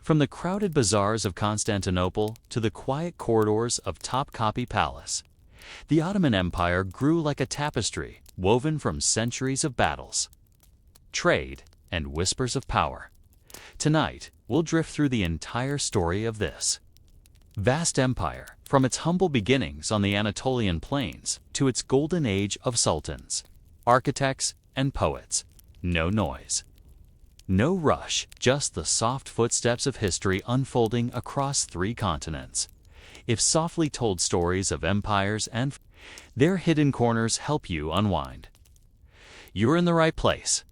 From the crowded bazaars of Constantinople to the quiet corridors of Topkapi Palace, the Ottoman Empire grew like a tapestry woven from centuries of battles, trade, and whispers of power. Tonight, we'll drift through the entire story of this vast empire, from its humble beginnings on the Anatolian plains to its golden age of sultans, architects, and poets. No noise, no rush, just the soft footsteps of history unfolding across 3 continents. If softly told stories of empires and their hidden corners help you unwind, you're in the right place.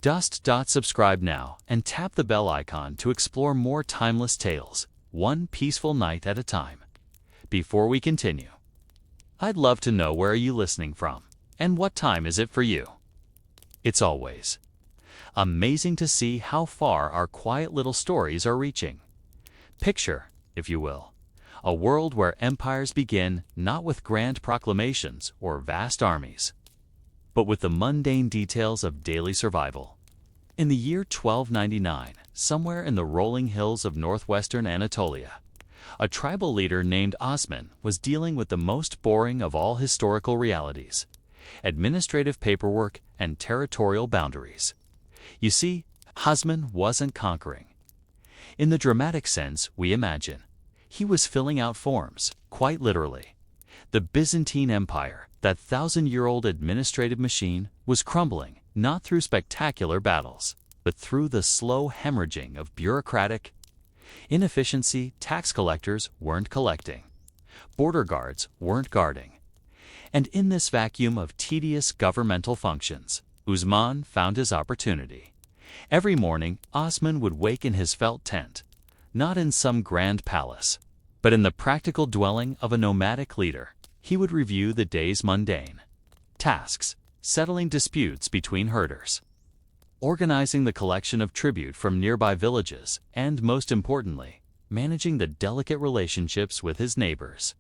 Subscribe now and tap the bell icon to explore more timeless tales, one peaceful night at a time. Before we continue, I'd love to know where are you listening from, and what time is it for you? It's always amazing to see how far our quiet little stories are reaching. Picture, if you will, a world where empires begin not with grand proclamations or vast armies, but with the mundane details of daily survival. In the year 1299, somewhere in the rolling hills of northwestern Anatolia, a tribal leader named Osman was dealing with the most boring of all historical realities: administrative paperwork and territorial boundaries. You see, Osman wasn't conquering in the dramatic sense we imagine. He was filling out forms, quite literally. The Byzantine Empire, that 1,000-year-old administrative machine, was crumbling, not through spectacular battles, but through the slow hemorrhaging of bureaucratic inefficiency. Tax collectors weren't collecting, border guards weren't guarding. And in this vacuum of tedious governmental functions, Osman found his opportunity. Every morning, Osman would wake in his felt tent, not in some grand palace, but in the practical dwelling of a nomadic leader. He would review the day's mundane tasks, settling disputes between herders, organizing the collection of tribute from nearby villages, and, most importantly, managing the delicate relationships with his neighbors.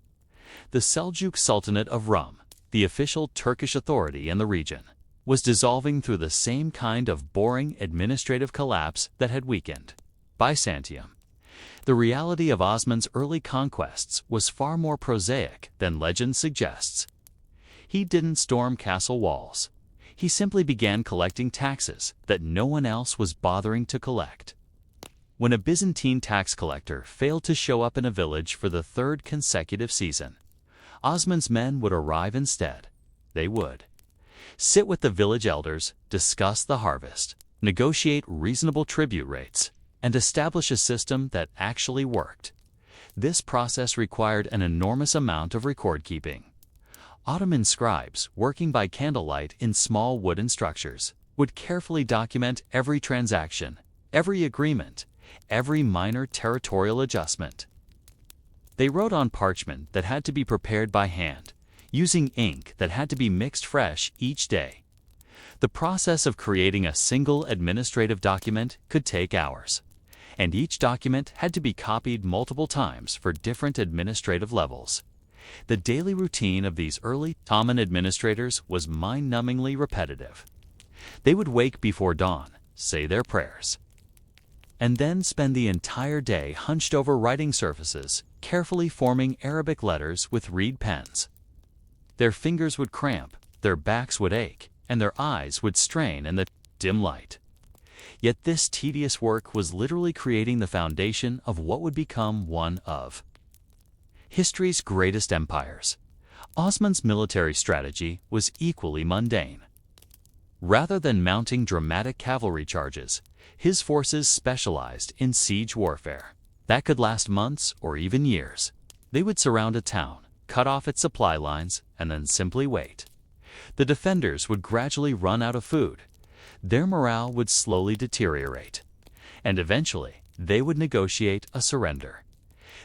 The Seljuk Sultanate of Rum, the official Turkish authority in the region, was dissolving through the same kind of boring administrative collapse that had weakened Byzantium. The reality of Osman's early conquests was far more prosaic than legend suggests. He didn't storm castle walls. He simply began collecting taxes that no one else was bothering to collect. When a Byzantine tax collector failed to show up in a village for the 3rd consecutive season, Osman's men would arrive instead. They would sit with the village elders, discuss the harvest, negotiate reasonable tribute rates, and establish a system that actually worked. This process required an enormous amount of record-keeping. Ottoman scribes, working by candlelight in small wooden structures, would carefully document every transaction, every agreement, every minor territorial adjustment. They wrote on parchment that had to be prepared by hand, using ink that had to be mixed fresh each day. The process of creating a single administrative document could take hours, and each document had to be copied multiple times for different administrative levels. The daily routine of these early Ottoman administrators was mind-numbingly repetitive. They would wake before dawn, say their prayers, and then spend the entire day hunched over writing surfaces, carefully forming Arabic letters with reed pens. Their fingers would cramp, their backs would ache, and their eyes would strain in the dim light. Yet this tedious work was literally creating the foundation of what would become one of history's greatest empires. Osman's military strategy was equally mundane. Rather than mounting dramatic cavalry charges, his forces specialized in siege warfare. That could last months or even years. They would surround a town, cut off its supply lines, and then simply wait. The defenders would gradually run out of food. Their morale would slowly deteriorate, and eventually they would negotiate a surrender.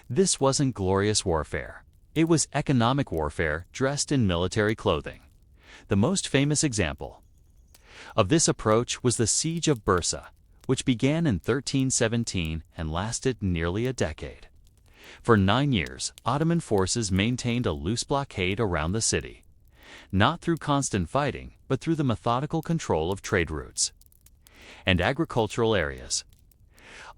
This wasn't glorious warfare. It was economic warfare dressed in military clothing. The most famous example of this approach was the Siege of Bursa, which began in 1317 and lasted nearly a decade. For 9 years, Ottoman forces maintained a loose blockade around the city, not through constant fighting, but through the methodical control of trade routes and agricultural areas.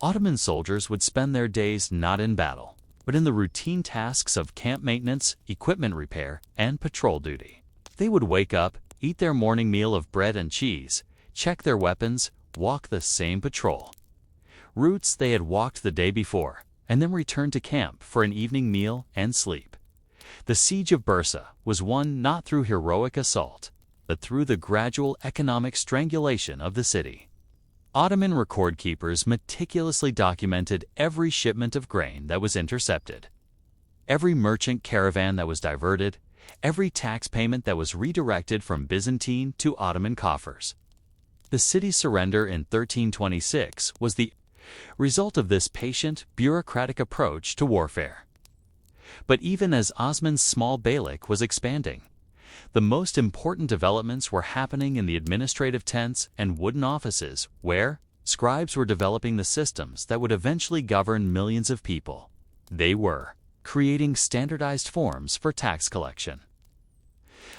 Ottoman soldiers would spend their days not in battle, but in the routine tasks of camp maintenance, equipment repair, and patrol duty. They would wake up, eat their morning meal of bread and cheese, check their weapons, walk the same patrol routes they had walked the day before, and then return to camp for an evening meal and sleep. The siege of Bursa was won not through heroic assault, but through the gradual economic strangulation of the city. Ottoman record keepers meticulously documented every shipment of grain that was intercepted, every merchant caravan that was diverted, every tax payment that was redirected from Byzantine to Ottoman coffers. The city's surrender in 1326 was the result of this patient, bureaucratic approach to warfare. But even as Osman's small beylik was expanding, the most important developments were happening in the administrative tents and wooden offices where scribes were developing the systems that would eventually govern millions of people. They were creating standardized forms for tax collection,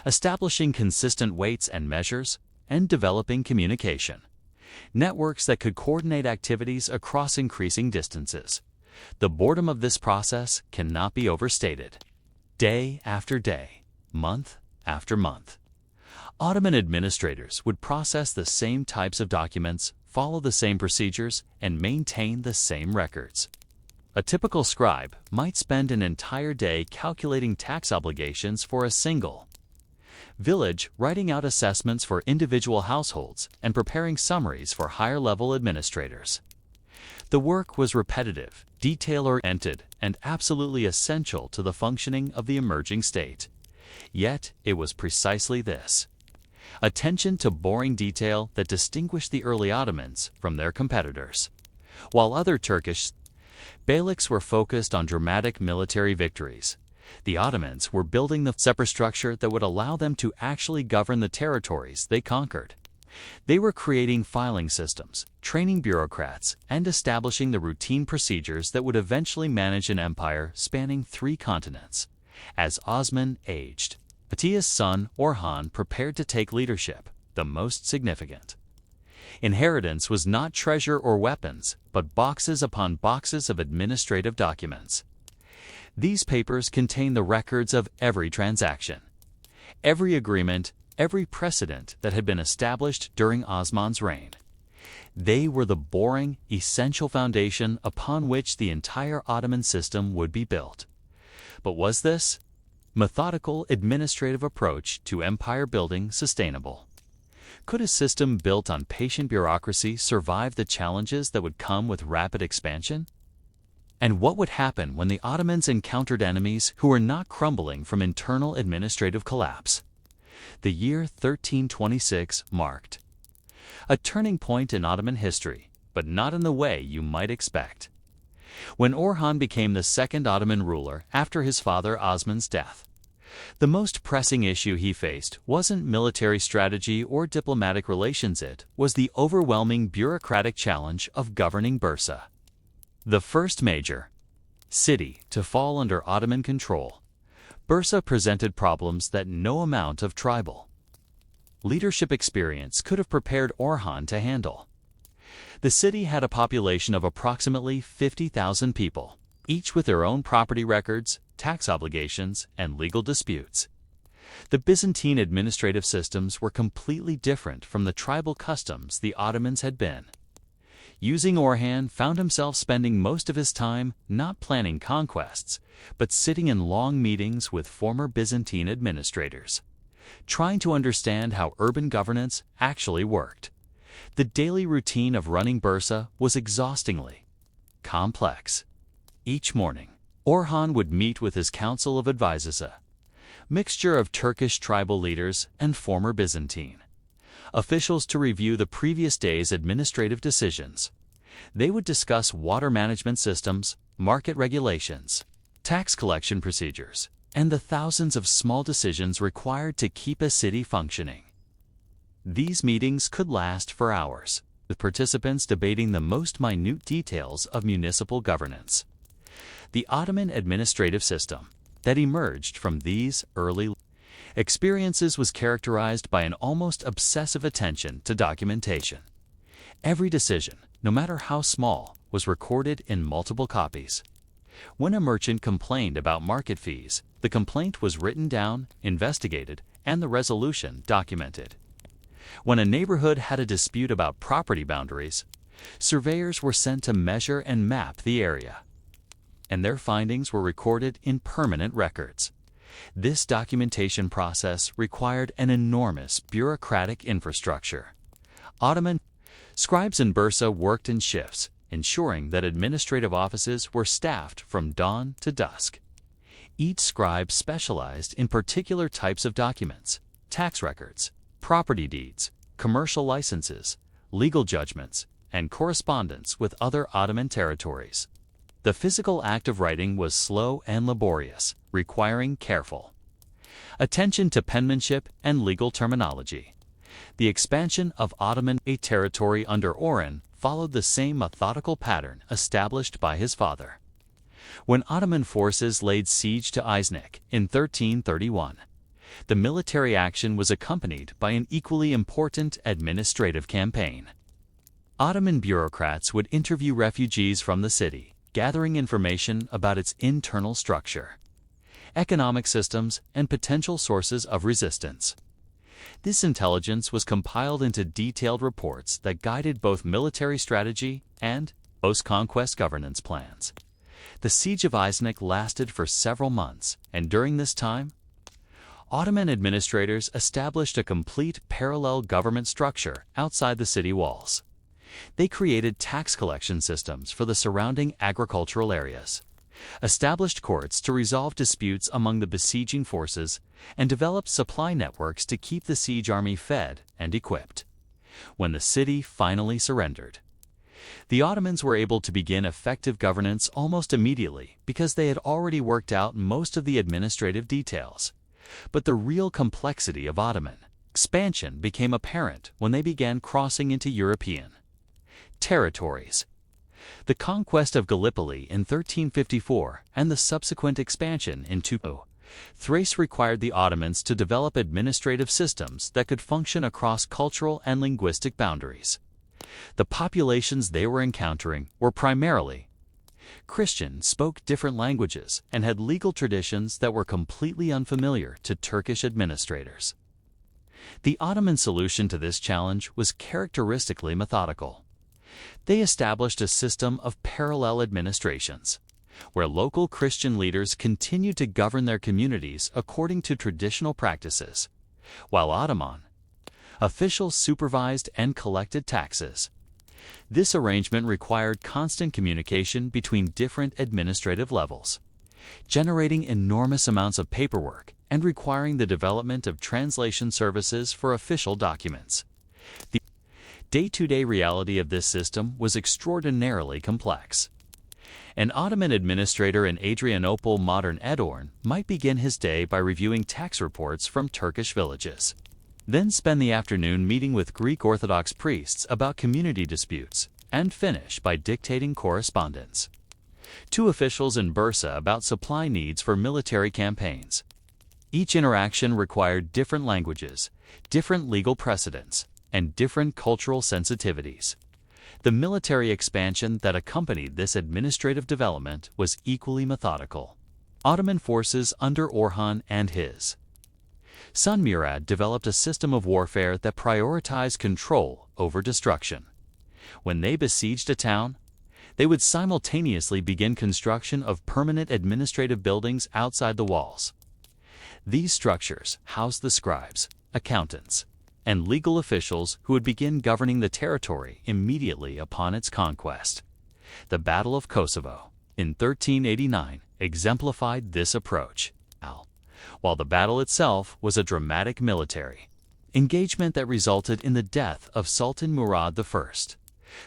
establishing consistent weights and measures, and developing communication networks that could coordinate activities across increasing distances. The boredom of this process cannot be overstated. Day after day, month after month, Ottoman administrators would process the same types of documents, follow the same procedures, and maintain the same records. A typical scribe might spend an entire day calculating tax obligations for a single village, writing out assessments for individual households, and preparing summaries for higher-level administrators. The work was repetitive, detail-oriented, and absolutely essential to the functioning of the emerging state. Yet, it was precisely this attention to boring detail that distinguished the early Ottomans from their competitors. While other Turkish beyliks were focused on dramatic military victories, the Ottomans were building the superstructure that would allow them to actually govern the territories they conquered. They were creating filing systems, training bureaucrats, and establishing the routine procedures that would eventually manage an empire spanning 3 continents. As Osman aged, Atiya's son Orhan prepared to take leadership, the most significant. Inheritance was not treasure or weapons, but boxes upon boxes of administrative documents. These papers contain the records of every transaction, every agreement, every precedent that had been established during Osman's reign. They were the boring, essential foundation upon which the entire Ottoman system would be built. But was this methodical administrative approach to empire building sustainable? Could a system built on patient bureaucracy survive the challenges that would come with rapid expansion? And what would happen when the Ottomans encountered enemies who were not crumbling from internal administrative collapse? The year 1326 marked a turning point in Ottoman history, but not in the way you might expect. When Orhan became the second Ottoman ruler after his father Osman's death, the most pressing issue he faced wasn't military strategy or diplomatic relations, it was the overwhelming bureaucratic challenge of governing Bursa. The first major city to fall under Ottoman control, Bursa presented problems that no amount of tribal leadership experience could have prepared Orhan to handle. The city had a population of approximately 50,000 people, each with their own property records, tax obligations, and legal disputes. The Byzantine administrative systems were completely different from the tribal customs the Ottomans had been using. Orhan found himself spending most of his time not planning conquests, but sitting in long meetings with former Byzantine administrators, trying to understand how urban governance actually worked. The daily routine of running Bursa was exhaustingly complex. Each morning, Orhan would meet with his council of advisors, a mixture of Turkish tribal leaders and former Byzantine officials, to review the previous day's administrative decisions. They would discuss water management systems, market regulations, tax collection procedures, and the thousands of small decisions required to keep a city functioning. These meetings could last for hours, with participants debating the most minute details of municipal governance. The Ottoman administrative system that emerged from these early experiences was characterized by an almost obsessive attention to documentation. Every decision, no matter how small, was recorded in multiple copies. When a merchant complained about market fees, the complaint was written down, investigated, and the resolution documented. When a neighborhood had a dispute about property boundaries, surveyors were sent to measure and map the area, and their findings were recorded in permanent records. This documentation process required an enormous bureaucratic infrastructure. Ottoman scribes in Bursa worked in shifts, ensuring that administrative offices were staffed from dawn to dusk. Each scribe specialized in particular types of documents: tax records, property deeds, commercial licenses, legal judgments, and correspondence with other Ottoman territories. The physical act of writing was slow and laborious, requiring careful attention to penmanship and legal terminology. The expansion of Ottoman territory under Orhan followed the same methodical pattern established by his father. When Ottoman forces laid siege to Iznik in 1331, the military action was accompanied by an equally important administrative campaign. Ottoman bureaucrats would interview refugees from the city, gathering information about its internal structure, economic systems, and potential sources of resistance. This intelligence was compiled into detailed reports that guided both military strategy and post-conquest governance plans. The siege of Iznik lasted for several months, and during this time, Ottoman administrators established a complete parallel government structure outside the city walls. They created tax collection systems for the surrounding agricultural areas, established courts to resolve disputes among the besieging forces, and developed supply networks to keep the siege army fed and equipped. When the city finally surrendered, the Ottomans were able to begin effective governance almost immediately because they had already worked out most of the administrative details. But the real complexity of Ottoman expansion became apparent when they began crossing into European territories. The conquest of Gallipoli in 1354 and the subsequent expansion into Thrace required the Ottomans to develop administrative systems that could function across cultural and linguistic boundaries. The populations they were encountering were primarily Christian, spoke different languages, and had legal traditions that were completely unfamiliar to Turkish administrators. The Ottoman solution to this challenge was characteristically methodical. They established a system of parallel administrations, where local Christian leaders continued to govern their communities according to traditional practices, while Ottoman officials supervised and collected taxes. This arrangement required constant communication between different administrative levels, generating enormous amounts of paperwork and requiring the development of translation services for official documents. The day-to-day reality of this system was extraordinarily complex. An Ottoman administrator in Adrianople, modern Edirne, might begin his day by reviewing tax reports from Turkish villages, then spend the afternoon meeting with Greek Orthodox priests about community disputes, and finish by dictating correspondence to officials in Bursa about supply needs for military campaigns. Each interaction required different languages, different legal precedents, and different cultural sensitivities. The military expansion that accompanied this administrative development was equally methodical. Ottoman forces under Orhan and his son Murad developed a system of warfare that prioritized control over destruction. When they besieged a town, they would simultaneously begin construction of permanent administrative buildings outside the walls. These structures housed the scribes, accountants, and legal officials who would begin governing the territory immediately upon its conquest. The Battle of Kosovo in 1389 exemplified this approach, while the battle itself was a dramatic military engagement that resulted in the death of Sultan Murad I.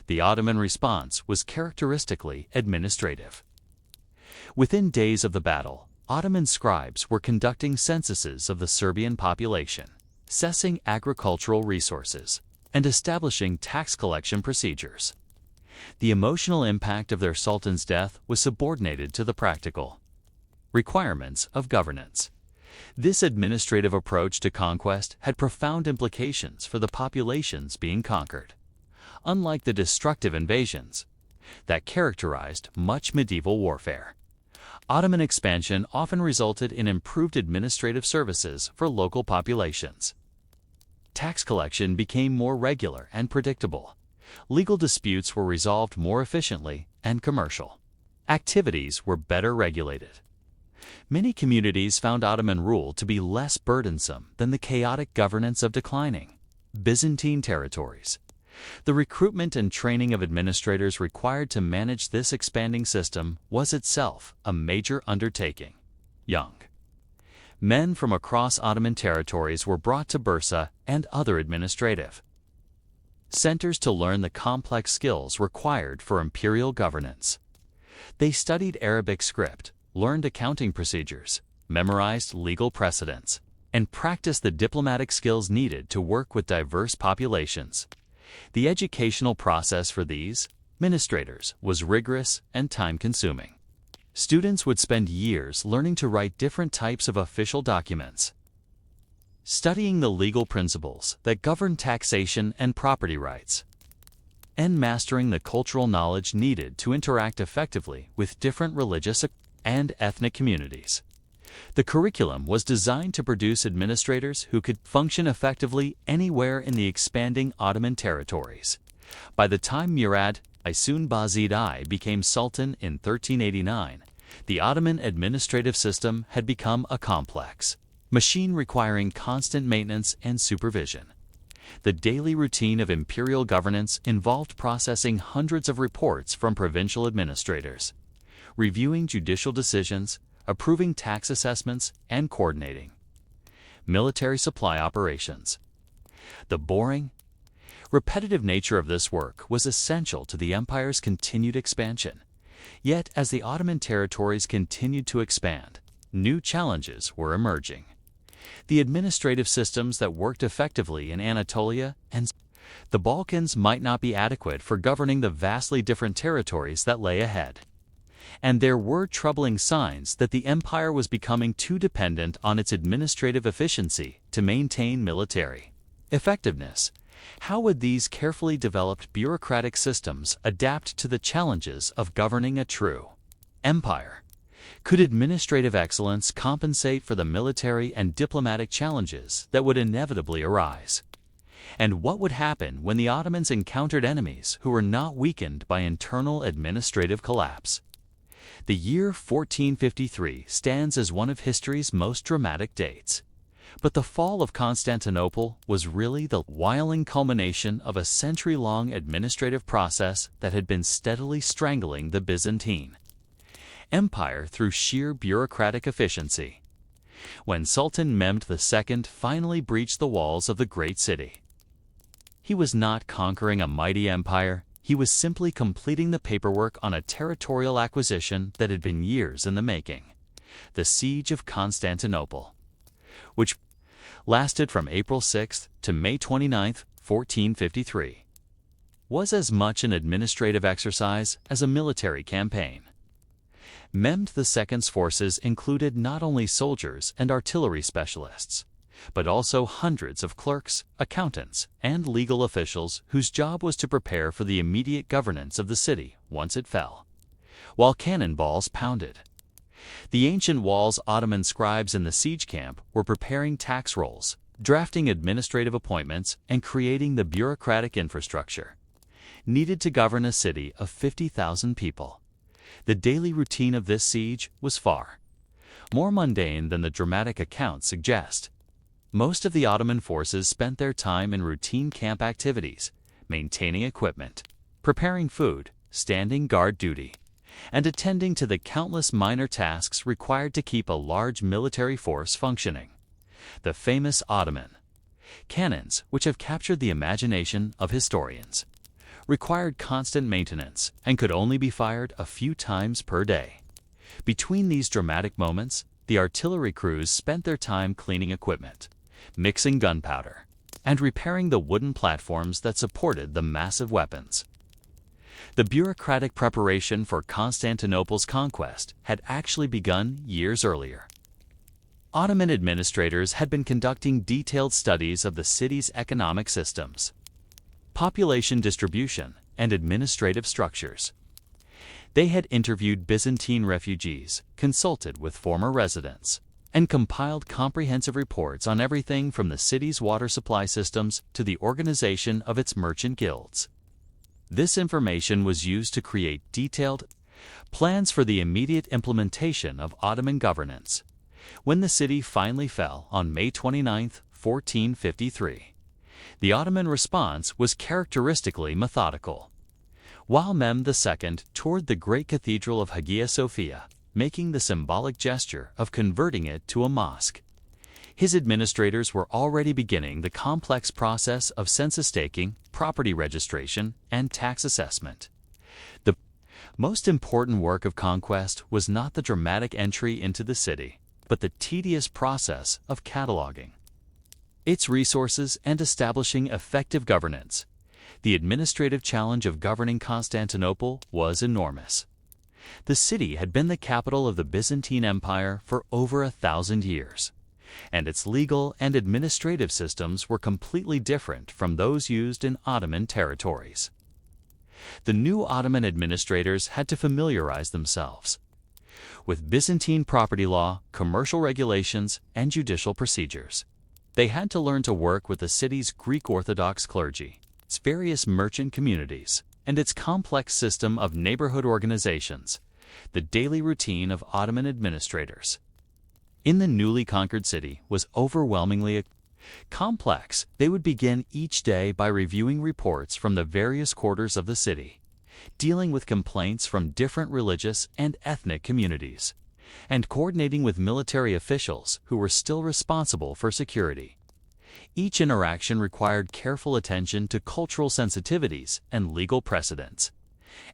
The Ottoman response was characteristically administrative. Within days of the battle, Ottoman scribes were conducting censuses of the Serbian population, assessing agricultural resources, and establishing tax collection procedures. The emotional impact of their sultan's death was subordinated to the practical requirements of governance. This administrative approach to conquest had profound implications for the populations being conquered. Unlike the destructive invasions, that characterized much medieval warfare. Ottoman expansion often resulted in improved administrative services for local populations. Tax collection became more regular and predictable. Legal disputes were resolved more efficiently, and commercial activities were better regulated. Many communities found Ottoman rule to be less burdensome than the chaotic governance of declining Byzantine territories. The recruitment and training of administrators required to manage this expanding system was itself a major undertaking. Young men from across Ottoman territories were brought to Bursa and other administrative centers to learn the complex skills required for imperial governance. They studied Arabic script, learned accounting procedures, memorized legal precedents, and practiced the diplomatic skills needed to work with diverse populations. The educational process for these administrators was rigorous and time-consuming. Students would spend years learning to write different types of official documents, studying the legal principles that govern taxation and property rights, and mastering the cultural knowledge needed to interact effectively with different religious and ethnic communities. The curriculum was designed to produce administrators who could function effectively anywhere in the expanding Ottoman territories. By the time Murad Aysun Bazid I became Sultan in 1389, the Ottoman administrative system had become a complex machine requiring constant maintenance and supervision. The daily routine of imperial governance involved processing hundreds of reports from provincial administrators, reviewing judicial decisions, approving tax assessments, and coordinating military supply operations. The boring, repetitive nature of this work was essential to the empire's continued expansion. Yet, as the Ottoman territories continued to expand, new challenges were emerging. The administrative systems that worked effectively in Anatolia and the Balkans might not be adequate for governing the vastly different territories that lay ahead. And there were troubling signs that the empire was becoming too dependent on its administrative efficiency to maintain military effectiveness. How would these carefully developed bureaucratic systems adapt to the challenges of governing a true empire? Could administrative excellence compensate for the military and diplomatic challenges that would inevitably arise? And what would happen when the Ottomans encountered enemies who were not weakened by internal administrative collapse? The year 1453 stands as one of history's most dramatic dates. But the fall of Constantinople was really the whirling culmination of a century-long administrative process that had been steadily strangling the Byzantine Empire through sheer bureaucratic efficiency. When Sultan Mehmed II finally breached the walls of the great city, he was not conquering a mighty empire. He was simply completing the paperwork on a territorial acquisition that had been years in the making. The Siege of Constantinople, which lasted from April 6 to May 29, 1453, was as much an administrative exercise as a military campaign. Mehmed II's forces included not only soldiers and artillery specialists, but also hundreds of clerks, accountants, and legal officials whose job was to prepare for the immediate governance of the city once it fell, while cannonballs pounded. The ancient walls Ottoman scribes in the siege camp were preparing tax rolls, drafting administrative appointments, and creating the bureaucratic infrastructure needed to govern a city of 50,000 people. The daily routine of this siege was far more mundane than the dramatic accounts suggest. Most of the Ottoman forces spent their time in routine camp activities, maintaining equipment, preparing food, standing guard duty, and attending to the countless minor tasks required to keep a large military force functioning. The famous Ottoman cannons, which have captured the imagination of historians, required constant maintenance and could only be fired a few times per day. Between these dramatic moments, the artillery crews spent their time cleaning equipment, mixing gunpowder, and repairing the wooden platforms that supported the massive weapons. The bureaucratic preparation for Constantinople's conquest had actually begun years earlier. Ottoman administrators had been conducting detailed studies of the city's economic systems, population distribution, and administrative structures. They had interviewed Byzantine refugees, consulted with former residents, and compiled comprehensive reports on everything from the city's water supply systems to the organization of its merchant guilds. This information was used to create detailed plans for the immediate implementation of Ottoman governance. When the city finally fell on May 29, 1453, the Ottoman response was characteristically methodical. While Mehmed II toured the great cathedral of Hagia Sophia, making the symbolic gesture of converting it to a mosque, his administrators were already beginning the complex process of census taking, property registration, and tax assessment. The most important work of conquest was not the dramatic entry into the city, but the tedious process of cataloging its resources and establishing effective governance. The administrative challenge of governing Constantinople was enormous. The city had been the capital of the Byzantine Empire for over 1,000 years, and its legal and administrative systems were completely different from those used in Ottoman territories. The new Ottoman administrators had to familiarize themselves with Byzantine property law, commercial regulations, and judicial procedures. They had to learn to work with the city's Greek Orthodox clergy, its various merchant communities, and its complex system of neighborhood organizations, the daily routine of Ottoman administrators in the newly conquered city was overwhelmingly complex. They would begin each day by reviewing reports from the various quarters of the city, dealing with complaints from different religious and ethnic communities, and coordinating with military officials who were still responsible for security. Each interaction required careful attention to cultural sensitivities and legal precedents,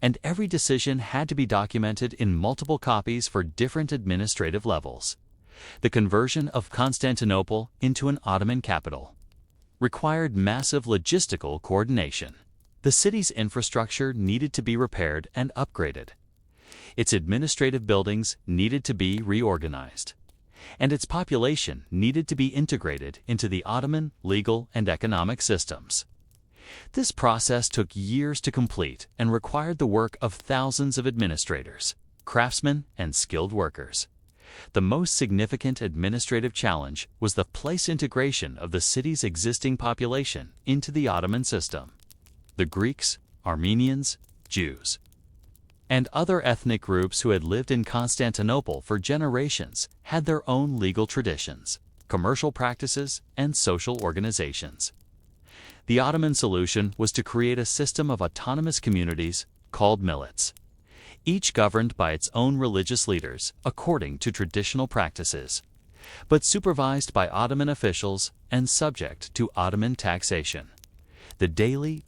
and every decision had to be documented in multiple copies for different administrative levels. The conversion of Constantinople into an Ottoman capital required massive logistical coordination. The city's infrastructure needed to be repaired and upgraded. Its administrative buildings needed to be reorganized, and its population needed to be integrated into the Ottoman legal and economic systems. This process took years to complete and required the work of thousands of administrators, craftsmen, and skilled workers. The most significant administrative challenge was the place integration of the city's existing population into the Ottoman system. The Greeks, Armenians, Jews, and other ethnic groups who had lived in Constantinople for generations had their own legal traditions, commercial practices, and social organizations. The Ottoman solution was to create a system of autonomous communities called millets, each governed by its own religious leaders according to traditional practices, but supervised by Ottoman officials and subject to Ottoman taxation. The daily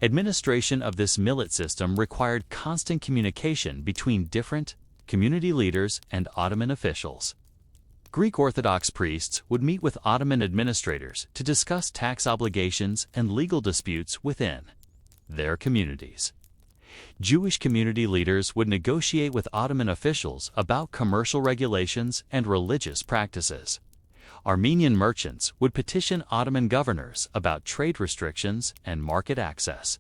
administration of this millet system required constant communication between different community leaders and Ottoman officials. Greek Orthodox priests would meet with Ottoman administrators to discuss tax obligations and legal disputes within their communities. Jewish community leaders would negotiate with Ottoman officials about commercial regulations and religious practices. Armenian merchants would petition Ottoman governors about trade restrictions and market access.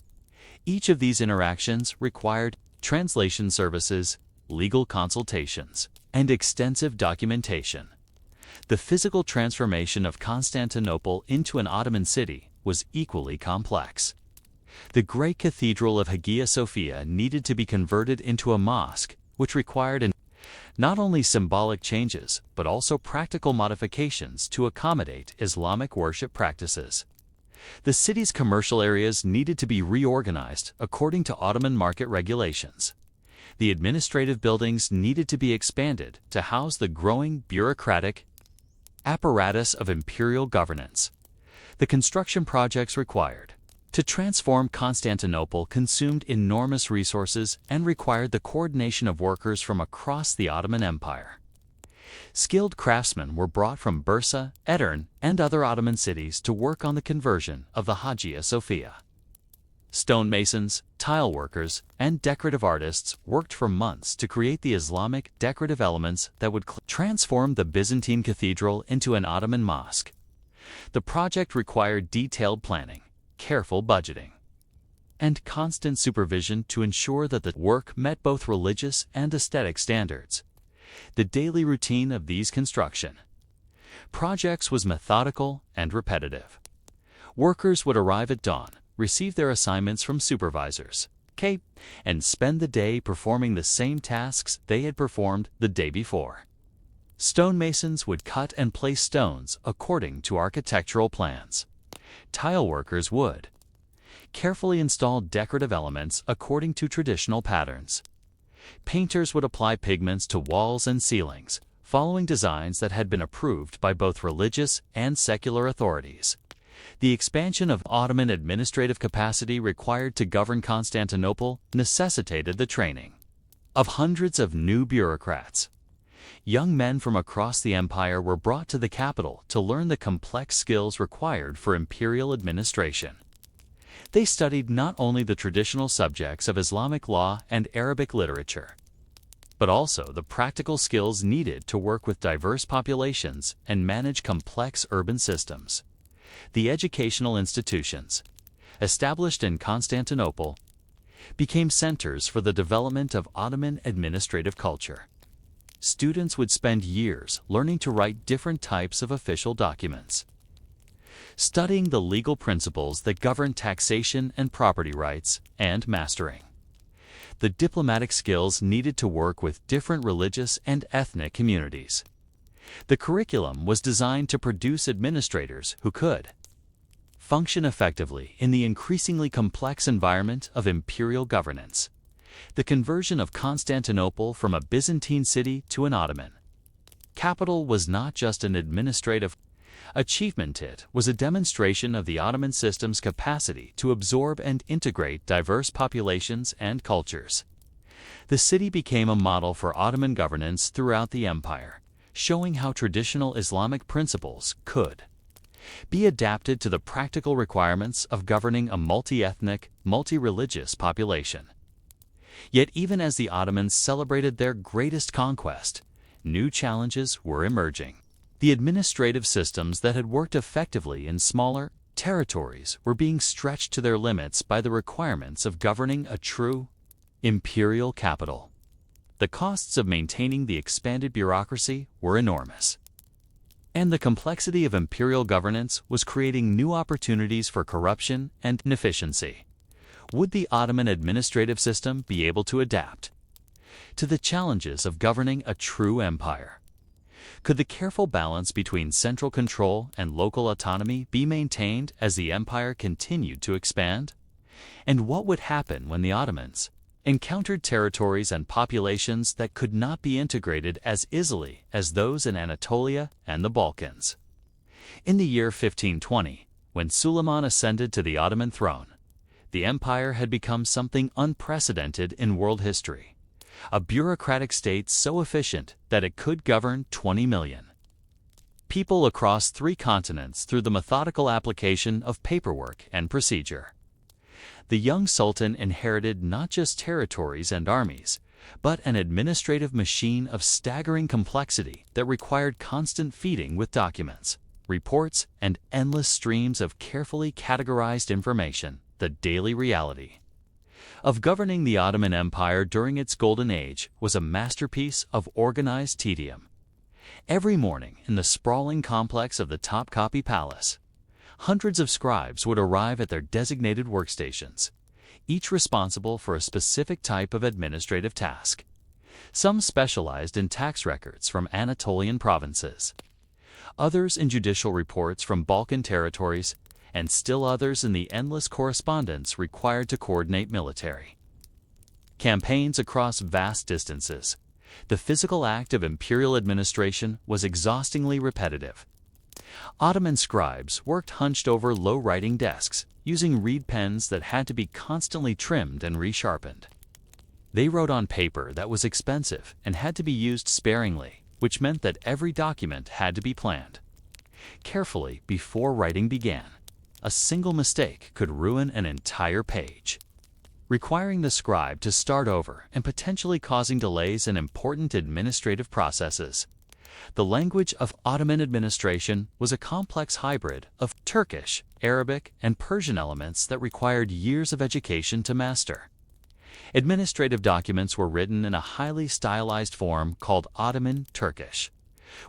Each of these interactions required translation services, legal consultations, and extensive documentation. The physical transformation of Constantinople into an Ottoman city was equally complex. The great cathedral of Hagia Sophia needed to be converted into a mosque, which required not only symbolic changes, but also practical modifications to accommodate Islamic worship practices. The city's commercial areas needed to be reorganized according to Ottoman market regulations. The administrative buildings needed to be expanded to house the growing bureaucratic apparatus of imperial governance. The construction projects required to transform Constantinople consumed enormous resources and required the coordination of workers from across the Ottoman Empire. Skilled craftsmen were brought from Bursa, Edirne, and other Ottoman cities to work on the conversion of the Hagia Sophia. Stonemasons, tile workers, and decorative artists worked for months to create the Islamic decorative elements that would transform the Byzantine cathedral into an Ottoman mosque. The project required detailed planning, careful budgeting, and constant supervision to ensure that the work met both religious and aesthetic standards. The daily routine of these construction projects was methodical and repetitive. Workers would arrive at dawn, receive their assignments from supervisors, and spend the day performing the same tasks they had performed the day before. Stonemasons would cut and place stones according to architectural plans. Tile workers would carefully install decorative elements according to traditional patterns. Painters would apply pigments to walls and ceilings, following designs that had been approved by both religious and secular authorities. The expansion of Ottoman administrative capacity required to govern Constantinople necessitated the training of hundreds of new bureaucrats. Young men from across the empire were brought to the capital to learn the complex skills required for imperial administration. They studied not only the traditional subjects of Islamic law and Arabic literature, but also the practical skills needed to work with diverse populations and manage complex urban systems. The educational institutions, established in Constantinople, became centers for the development of Ottoman administrative culture. Students would spend years learning to write different types of official documents, studying the legal principles that govern taxation and property rights, and mastering the diplomatic skills needed to work with different religious and ethnic communities. The curriculum was designed to produce administrators who could function effectively in the increasingly complex environment of imperial governance. The conversion of Constantinople from a Byzantine city to an Ottoman capital was not just an administrative achievement, it was a demonstration of the Ottoman system's capacity to absorb and integrate diverse populations and cultures. The city became a model for Ottoman governance throughout the empire, showing how traditional Islamic principles could be adapted to the practical requirements of governing a multi-ethnic, multi-religious population. Yet even as the Ottomans celebrated their greatest conquest, new challenges were emerging. The administrative systems that had worked effectively in smaller territories were being stretched to their limits by the requirements of governing a true imperial capital. The costs of maintaining the expanded bureaucracy were enormous, and the complexity of imperial governance was creating new opportunities for corruption and inefficiency. Would the Ottoman administrative system be able to adapt to the challenges of governing a true empire? Could the careful balance between central control and local autonomy be maintained as the empire continued to expand? And what would happen when the Ottomans encountered territories and populations that could not be integrated as easily as those in Anatolia and the Balkans? In the year 1520, when Suleiman ascended to the Ottoman throne, the empire had become something unprecedented in world history. A bureaucratic state so efficient that it could govern 20 million people across 3 continents through the methodical application of paperwork and procedure. The young sultan inherited not just territories and armies, but an administrative machine of staggering complexity that required constant feeding with documents, reports, and endless streams of carefully categorized information, the daily reality of governing the Ottoman Empire during its golden age was a masterpiece of organized tedium. Every morning in the sprawling complex of the Topkapi Palace, hundreds of scribes would arrive at their designated workstations, each responsible for a specific type of administrative task. Some specialized in tax records from Anatolian provinces, others in judicial reports from Balkan territories, and still others in the endless correspondence required to coordinate military campaigns across vast distances. The physical act of imperial administration was exhaustingly repetitive. Ottoman scribes worked hunched over low writing desks, using reed pens that had to be constantly trimmed and resharpened. They wrote on paper that was expensive and had to be used sparingly, which meant that every document had to be planned carefully before writing began. A single mistake could ruin an entire page, requiring the scribe to start over and potentially causing delays in important administrative processes. The language of Ottoman administration was a complex hybrid of Turkish, Arabic, and Persian elements that required years of education to master. Administrative documents were written in a highly stylized form called Ottoman Turkish,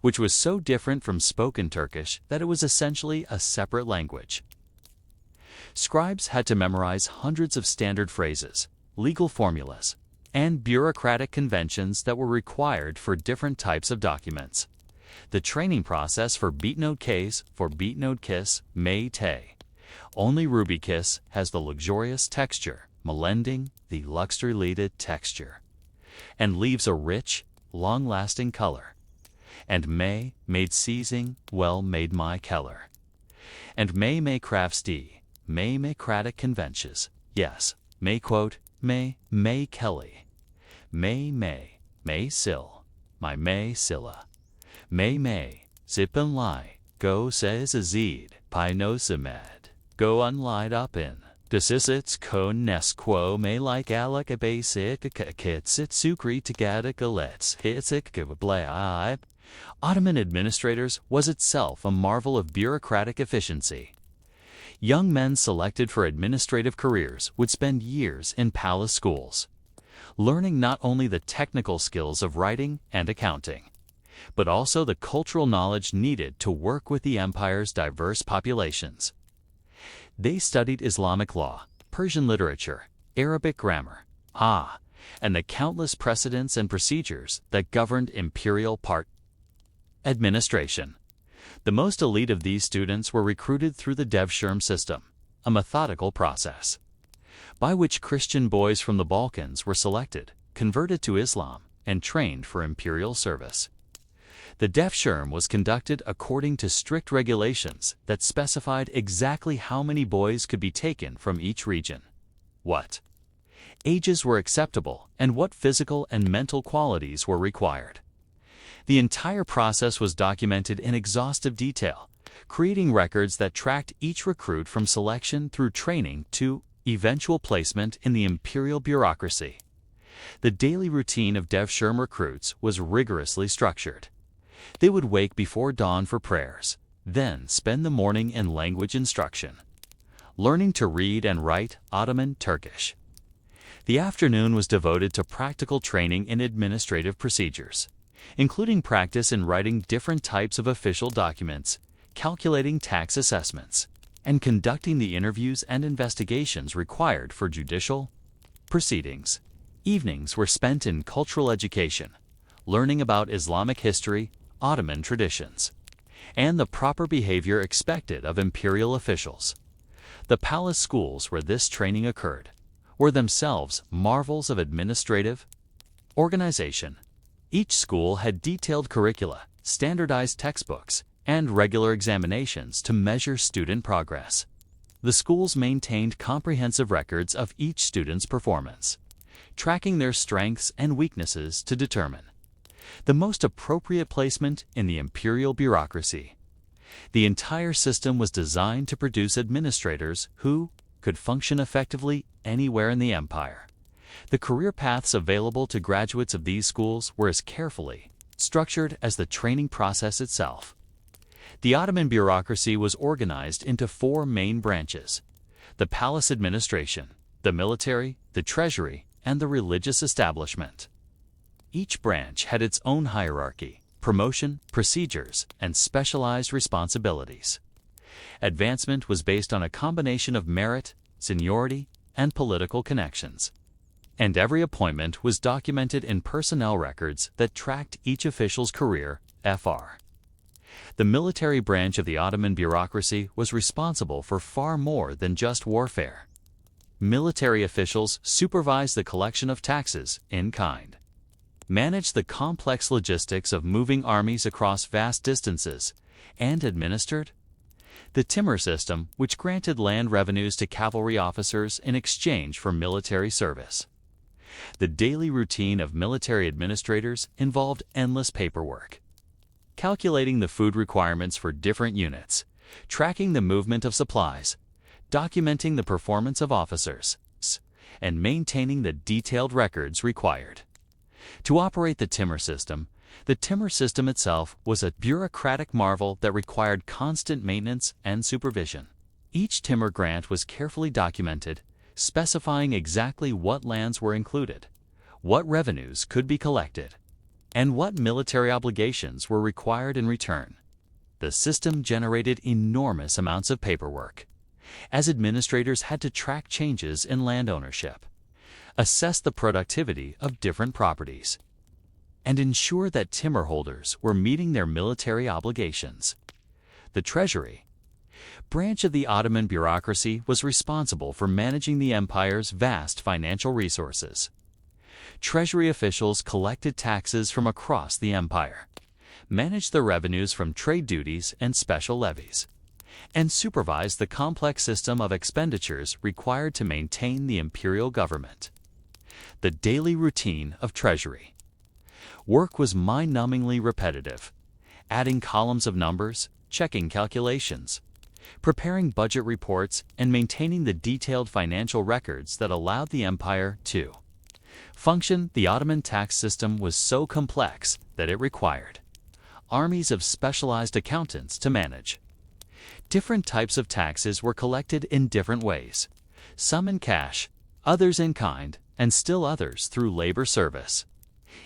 which was so different from spoken Turkish that it was essentially a separate language. Scribes had to memorize hundreds of standard phrases, legal formulas, and bureaucratic conventions that were required for different types of documents. The training process for beatnote case for beatnote kiss may te. Only ruby kiss has the luxurious texture, melending the luxury-leaded texture, and leaves a rich, long-lasting color. And may made seizing well made my keller. And may crafts d, may cratic conventions, yes, may quote, may Kelly, may sill, my may silla, may zippen lie, go says azid, pi no semed, go unlight up in. Desisits con nesquo may like alec a basic kitsit sucri tagadic alets hitsik blai. Ottoman administrators was itself a marvel of bureaucratic efficiency. Young men selected for administrative careers would spend years in palace schools, learning not only the technical skills of writing and accounting, but also the cultural knowledge needed to work with the empire's diverse populations. They studied Islamic law, Persian literature, Arabic grammar, and the countless precedents and procedures that governed imperial administration. The most elite of these students were recruited through the devshirm system, a methodical process, by which Christian boys from the Balkans were selected, converted to Islam, and trained for imperial service. The devshirm was conducted according to strict regulations that specified exactly how many boys could be taken from each region, what ages were acceptable, and what physical and mental qualities were required. The entire process was documented in exhaustive detail, creating records that tracked each recruit from selection through training to eventual placement in the imperial bureaucracy. The daily routine of devshirm recruits was rigorously structured. They would wake before dawn for prayers, then spend the morning in language instruction, learning to read and write Ottoman Turkish. The afternoon was devoted to practical training in administrative procedures, including practice in writing different types of official documents, calculating tax assessments, and conducting the interviews and investigations required for judicial proceedings. Evenings were spent in cultural education, learning about Islamic history, Ottoman traditions, and the proper behavior expected of imperial officials. The palace schools where this training occurred were themselves marvels of administrative organization. Each school had detailed curricula, standardized textbooks, and regular examinations to measure student progress. The schools maintained comprehensive records of each student's performance, tracking their strengths and weaknesses to determine the most appropriate placement in the imperial bureaucracy. The entire system was designed to produce administrators who could function effectively anywhere in the empire. The career paths available to graduates of these schools were as carefully structured as the training process itself. The Ottoman bureaucracy was organized into four main branches: the palace administration, the military, the treasury, and the religious establishment. Each branch had its own hierarchy, promotion, procedures, and specialized responsibilities. Advancement was based on a combination of merit, seniority, and political connections. And every appointment was documented in personnel records that tracked each official's career, fr. The military branch of the Ottoman bureaucracy was responsible for far more than just warfare. Military officials supervised the collection of taxes in kind, managed the complex logistics of moving armies across vast distances, and administered the timur system, which granted land revenues to cavalry officers in exchange for military service. The daily routine of military administrators involved endless paperwork, calculating the food requirements for different units, tracking the movement of supplies, documenting the performance of officers, and maintaining the detailed records required. To operate the timur system, The timber system itself was a bureaucratic marvel that required constant maintenance and supervision. Each timber grant was carefully documented, specifying exactly what lands were included, what revenues could be collected, and what military obligations were required in return. The system generated enormous amounts of paperwork, as administrators had to track changes in land ownership, assess the productivity of different properties, and ensure that timber holders were meeting their military obligations. The Treasury branch of the Ottoman bureaucracy was responsible for managing the empire's vast financial resources. Treasury officials collected taxes from across the empire, managed the revenues from trade duties and special levies, and supervised the complex system of expenditures required to maintain the imperial government. The daily routine of Treasury work was mind-numbingly repetitive, adding columns of numbers, checking calculations, preparing budget reports, and maintaining the detailed financial records that allowed the empire to function. The Ottoman tax system was so complex that it required armies of specialized accountants to manage. Different types of taxes were collected in different ways, some in cash, others in kind, and still others through labor service.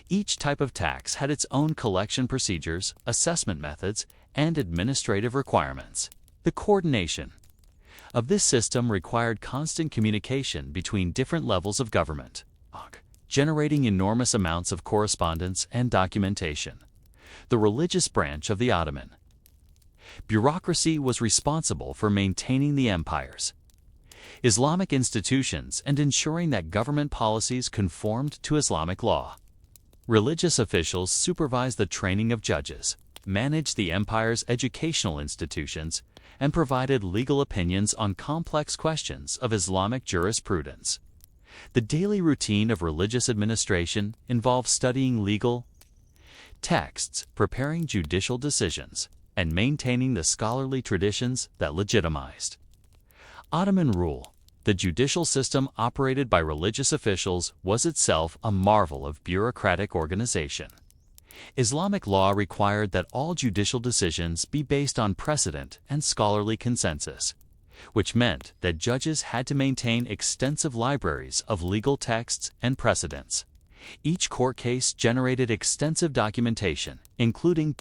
Each type of tax had its own collection procedures, assessment methods, and administrative requirements. The coordination of this system required constant communication between different levels of government, generating enormous amounts of correspondence and documentation. The religious branch of the Ottoman bureaucracy was responsible for maintaining the empire's Islamic institutions and ensuring that government policies conformed to Islamic law. Religious officials supervised the training of judges, managed the empire's educational institutions, and provided legal opinions on complex questions of Islamic jurisprudence. The daily routine of religious administration involved studying legal texts, preparing judicial decisions, and maintaining the scholarly traditions that legitimized Ottoman rule. The judicial system operated by religious officials was itself a marvel of bureaucratic organization. Islamic law required that all judicial decisions be based on precedent and scholarly consensus, which meant that judges had to maintain extensive libraries of legal texts and precedents. Each court case generated extensive documentation, including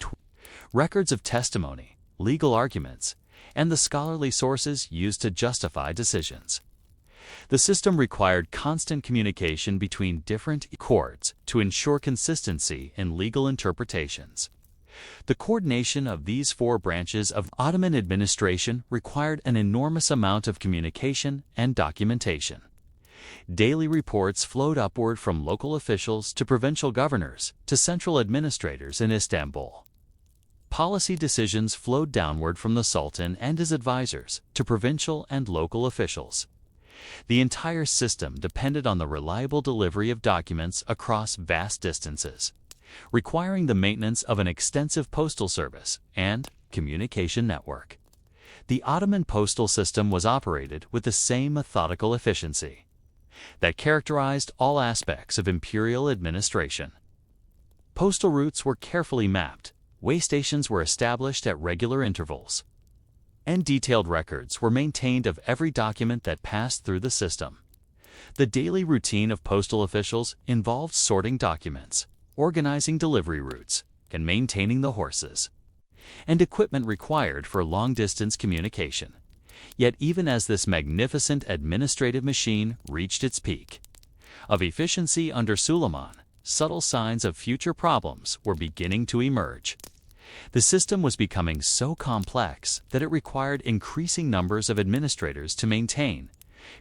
records of testimony, legal arguments, and the scholarly sources used to justify decisions. The system required constant communication between different courts to ensure consistency in legal interpretations. The coordination of these four branches of Ottoman administration required an enormous amount of communication and documentation. Daily reports flowed upward from local officials to provincial governors to central administrators in Istanbul. Policy decisions flowed downward from the Sultan and his advisors to provincial and local officials. The entire system depended on the reliable delivery of documents across vast distances, requiring the maintenance of an extensive postal service and communication network. The Ottoman postal system was operated with the same methodical efficiency that characterized all aspects of imperial administration. Postal routes were carefully mapped, way stations were established at regular intervals, and detailed records were maintained of every document that passed through the system. The daily routine of postal officials involved sorting documents, organizing delivery routes, and maintaining the horses and equipment required for long-distance communication. Yet even as this magnificent administrative machine reached its peak of efficiency under Suleiman, subtle signs of future problems were beginning to emerge. The system was becoming so complex that it required increasing numbers of administrators to maintain,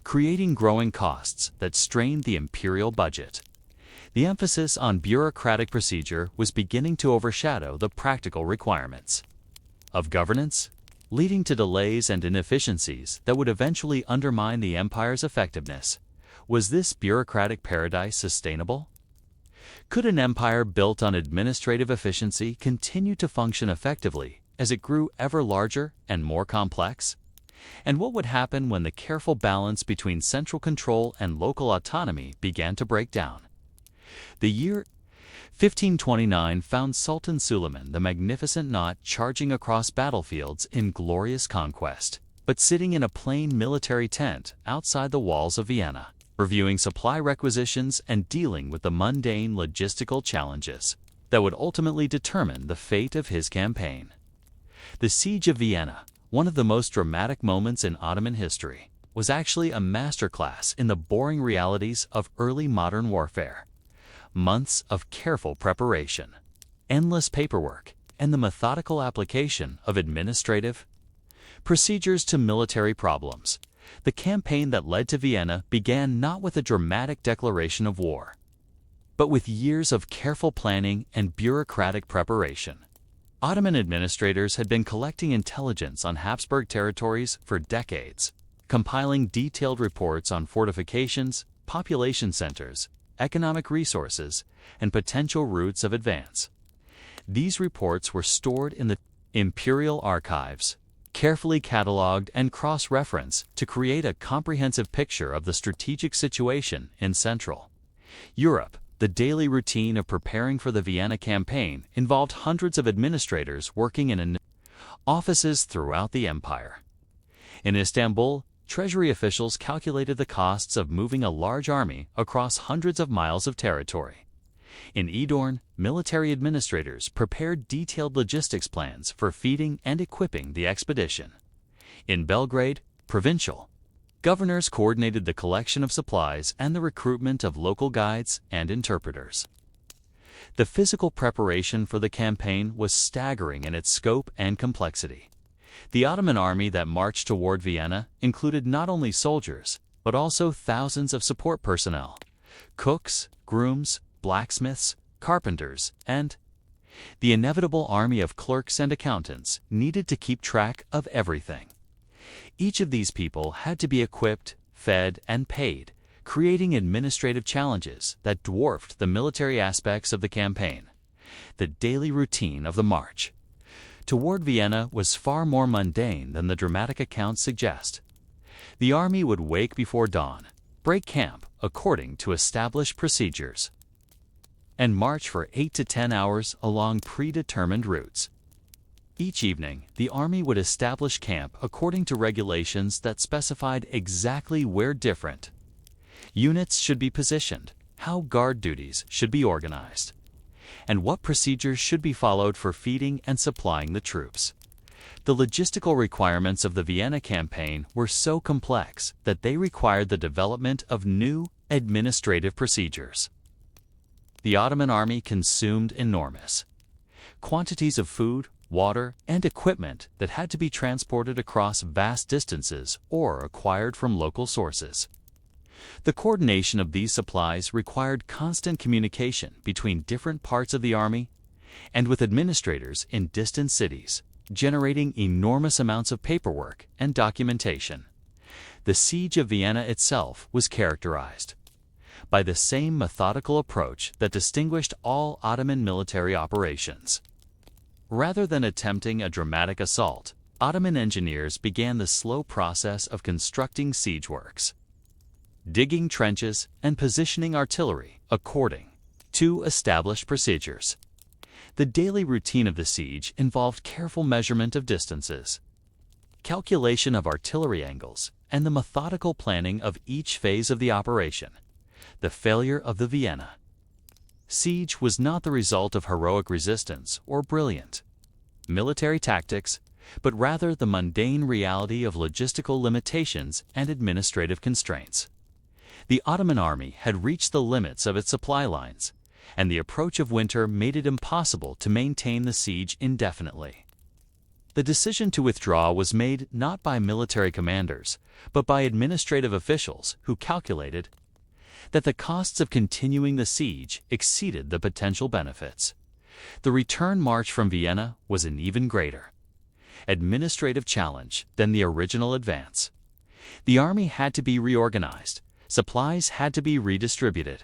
creating growing costs that strained the imperial budget. The emphasis on bureaucratic procedure was beginning to overshadow the practical requirements of governance, leading to delays and inefficiencies that would eventually undermine the empire's effectiveness. Was this bureaucratic paradise sustainable? Could an empire built on administrative efficiency continue to function effectively as it grew ever larger and more complex? And what would happen when the careful balance between central control and local autonomy began to break down? The year 1529 found Sultan Suleiman the Magnificent not charging across battlefields in glorious conquest, but sitting in a plain military tent outside the walls of Vienna, reviewing supply requisitions and dealing with the mundane logistical challenges that would ultimately determine the fate of his campaign. The Siege of Vienna, one of the most dramatic moments in Ottoman history, was actually a masterclass in the boring realities of early modern warfare. Months of careful preparation, endless paperwork, and the methodical application of administrative procedures to military problems. The campaign that led to Vienna began not with a dramatic declaration of war, but with years of careful planning and bureaucratic preparation. Ottoman administrators had been collecting intelligence on Habsburg territories for decades, compiling detailed reports on fortifications, population centers, economic resources, and potential routes of advance. These reports were stored in the imperial archives, carefully cataloged and cross-referenced to create a comprehensive picture of the strategic situation in Central Europe. The daily routine of preparing for the Vienna campaign involved hundreds of administrators working in offices throughout the empire. In Istanbul, treasury officials calculated the costs of moving a large army across hundreds of miles of territory. In Edirne, military administrators prepared detailed logistics plans for feeding and equipping the expedition. In Belgrade, provincial governors coordinated the collection of supplies and the recruitment of local guides and interpreters. The physical preparation for the campaign was staggering in its scope and complexity. The Ottoman army that marched toward Vienna included not only soldiers, but also thousands of support personnel, cooks, grooms, blacksmiths, carpenters, and the inevitable army of clerks and accountants needed to keep track of everything. Each of these people had to be equipped, fed, and paid, creating administrative challenges that dwarfed the military aspects of the campaign. The daily routine of the march toward Vienna was far more mundane than the dramatic accounts suggest. The army would wake before dawn, break camp according to established procedures, and march for 8 to 10 hours along predetermined routes. Each evening, the army would establish camp according to regulations that specified exactly where different units should be positioned, how guard duties should be organized, and what procedures should be followed for feeding and supplying the troops. The logistical requirements of the Vienna campaign were so complex that they required the development of new administrative procedures. The Ottoman army consumed enormous quantities of food, water, and equipment that had to be transported across vast distances or acquired from local sources. The coordination of these supplies required constant communication between different parts of the army and with administrators in distant cities, generating enormous amounts of paperwork and documentation. The Siege of Vienna itself was characterized by the same methodical approach that distinguished all Ottoman military operations. Rather than attempting a dramatic assault, Ottoman engineers began the slow process of constructing siege works, digging trenches and positioning artillery according to established procedures. The daily routine of the siege involved careful measurement of distances, calculation of artillery angles, and the methodical planning of each phase of the operation. The failure of the Vienna siege was not the result of heroic resistance or brilliant military tactics, but rather the mundane reality of logistical limitations and administrative constraints. The Ottoman army had reached the limits of its supply lines, and the approach of winter made it impossible to maintain the siege indefinitely. The decision to withdraw was made not by military commanders, but by administrative officials who calculated that the costs of continuing the siege exceeded the potential benefits. The return march from Vienna was an even greater administrative challenge than the original advance. The army had to be reorganized, supplies had to be redistributed,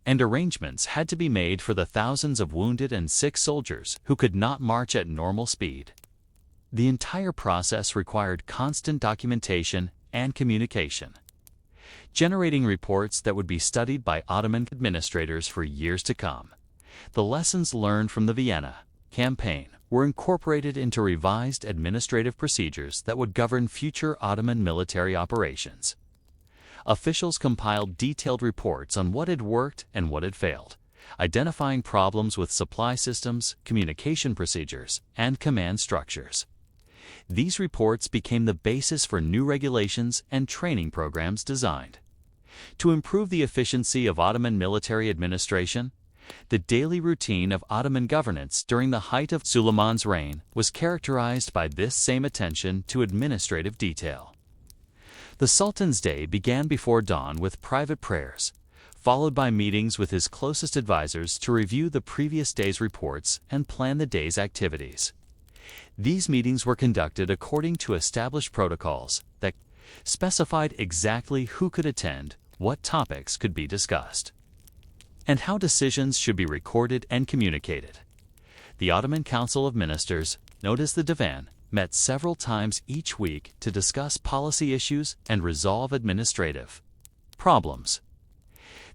and arrangements had to be made for the thousands of wounded and sick soldiers who could not march at normal speed. The entire process required constant documentation and communication, generating reports that would be studied by Ottoman administrators for years to come. The lessons learned from the Vienna campaign were incorporated into revised administrative procedures that would govern future Ottoman military operations. Officials compiled detailed reports on what had worked and what had failed, identifying problems with supply systems, communication procedures, and command structures. These reports became the basis for new regulations and training programs designed to improve the efficiency of Ottoman military administration. The daily routine of Ottoman governance during the height of Suleiman's reign was characterized by this same attention to administrative detail. The Sultan's day began before dawn with private prayers, followed by meetings with his closest advisors to review the previous day's reports and plan the day's activities. These meetings were conducted according to established protocols that specified exactly who could attend, what topics could be discussed, and how decisions should be recorded and communicated. The Ottoman Council of Ministers, known as the Divan, met several times each week to discuss policy issues and resolve administrative problems.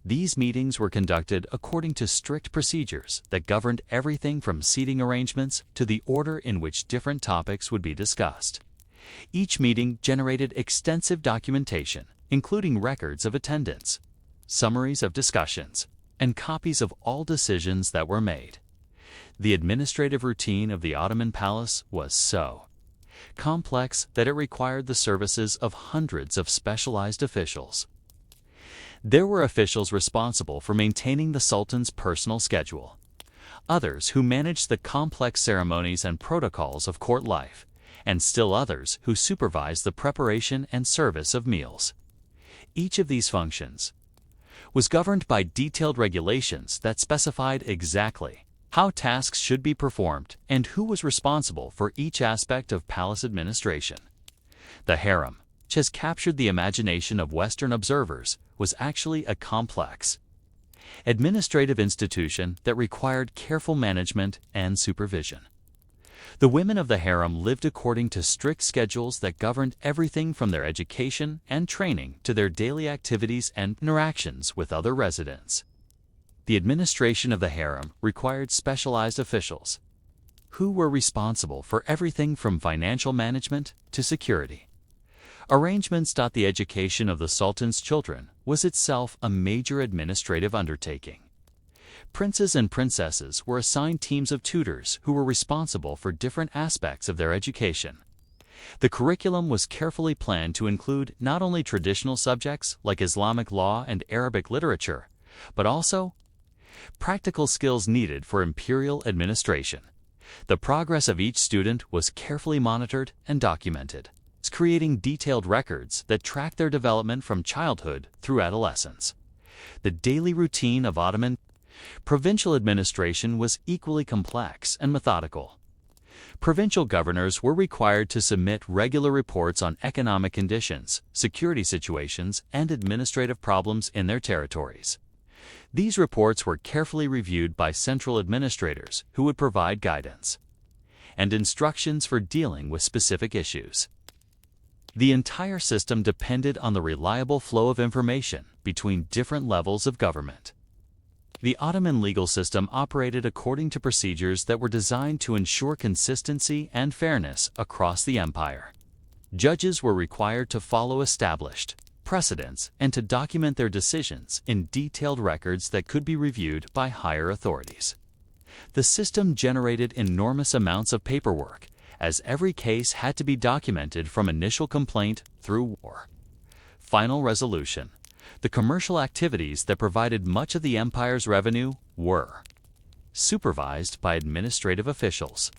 These meetings were conducted according to strict procedures that governed everything from seating arrangements to the order in which different topics would be discussed. Each meeting generated extensive documentation, including records of attendance, summaries of discussions, and copies of all decisions that were made. The administrative routine of the Ottoman palace was so complex that it required the services of hundreds of specialized officials. There were officials responsible for maintaining the Sultan's personal schedule, others who managed the complex ceremonies and protocols of court life, and still others who supervised the preparation and service of meals. Each of these functions was governed by detailed regulations that specified exactly how tasks should be performed and who was responsible for each aspect of palace administration. The harem, which has captured the imagination of Western observers, was actually a complex administrative institution that required careful management and supervision. The women of the harem lived according to strict schedules that governed everything from their education and training to their daily activities and interactions with other residents. The administration of the harem required specialized officials who were responsible for everything from financial management to security. Arrangements. The education of the Sultan's children was itself a major administrative undertaking. Princes and princesses were assigned teams of tutors who were responsible for different aspects of their education. The curriculum was carefully planned to include not only traditional subjects like Islamic law and Arabic literature, but also practical skills needed for imperial administration. The progress of each student was carefully monitored and documented, creating detailed records that track their development from childhood through adolescence. The daily routine of Ottoman provincial administration was equally complex and methodical. Provincial governors were required to submit regular reports on economic conditions, security situations, and administrative problems in their territories. These reports were carefully reviewed by central administrators who would provide guidance and instructions for dealing with specific issues. The entire system depended on the reliable flow of information between different levels of government. The Ottoman legal system operated according to procedures that were designed to ensure consistency and fairness across the empire. Judges were required to follow established precedents and to document their decisions in detailed records that could be reviewed by higher authorities. The system generated enormous amounts of paperwork, as every case had to be documented from initial complaint through final resolution. The commercial activities that provided much of the empire's revenue were supervised by administrative officials,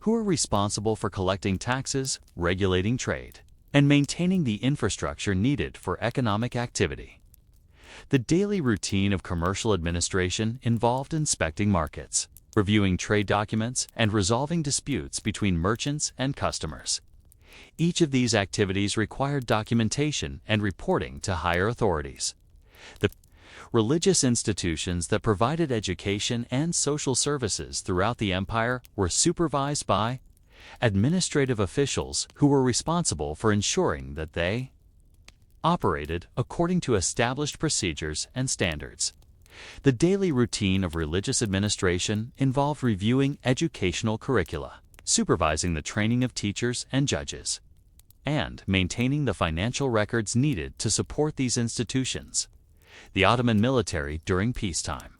who were responsible for collecting taxes, regulating trade, and maintaining the infrastructure needed for economic activity. The daily routine of commercial administration involved inspecting markets, reviewing trade documents, and resolving disputes between merchants and customers. Each of these activities required documentation and reporting to higher authorities. The religious institutions that provided education and social services throughout the empire were supervised by administrative officials who were responsible for ensuring that they operated according to established procedures and standards. The daily routine of religious administration involved reviewing educational curricula, supervising the training of teachers and judges, and maintaining the financial records needed to support these institutions. The Ottoman military during peacetime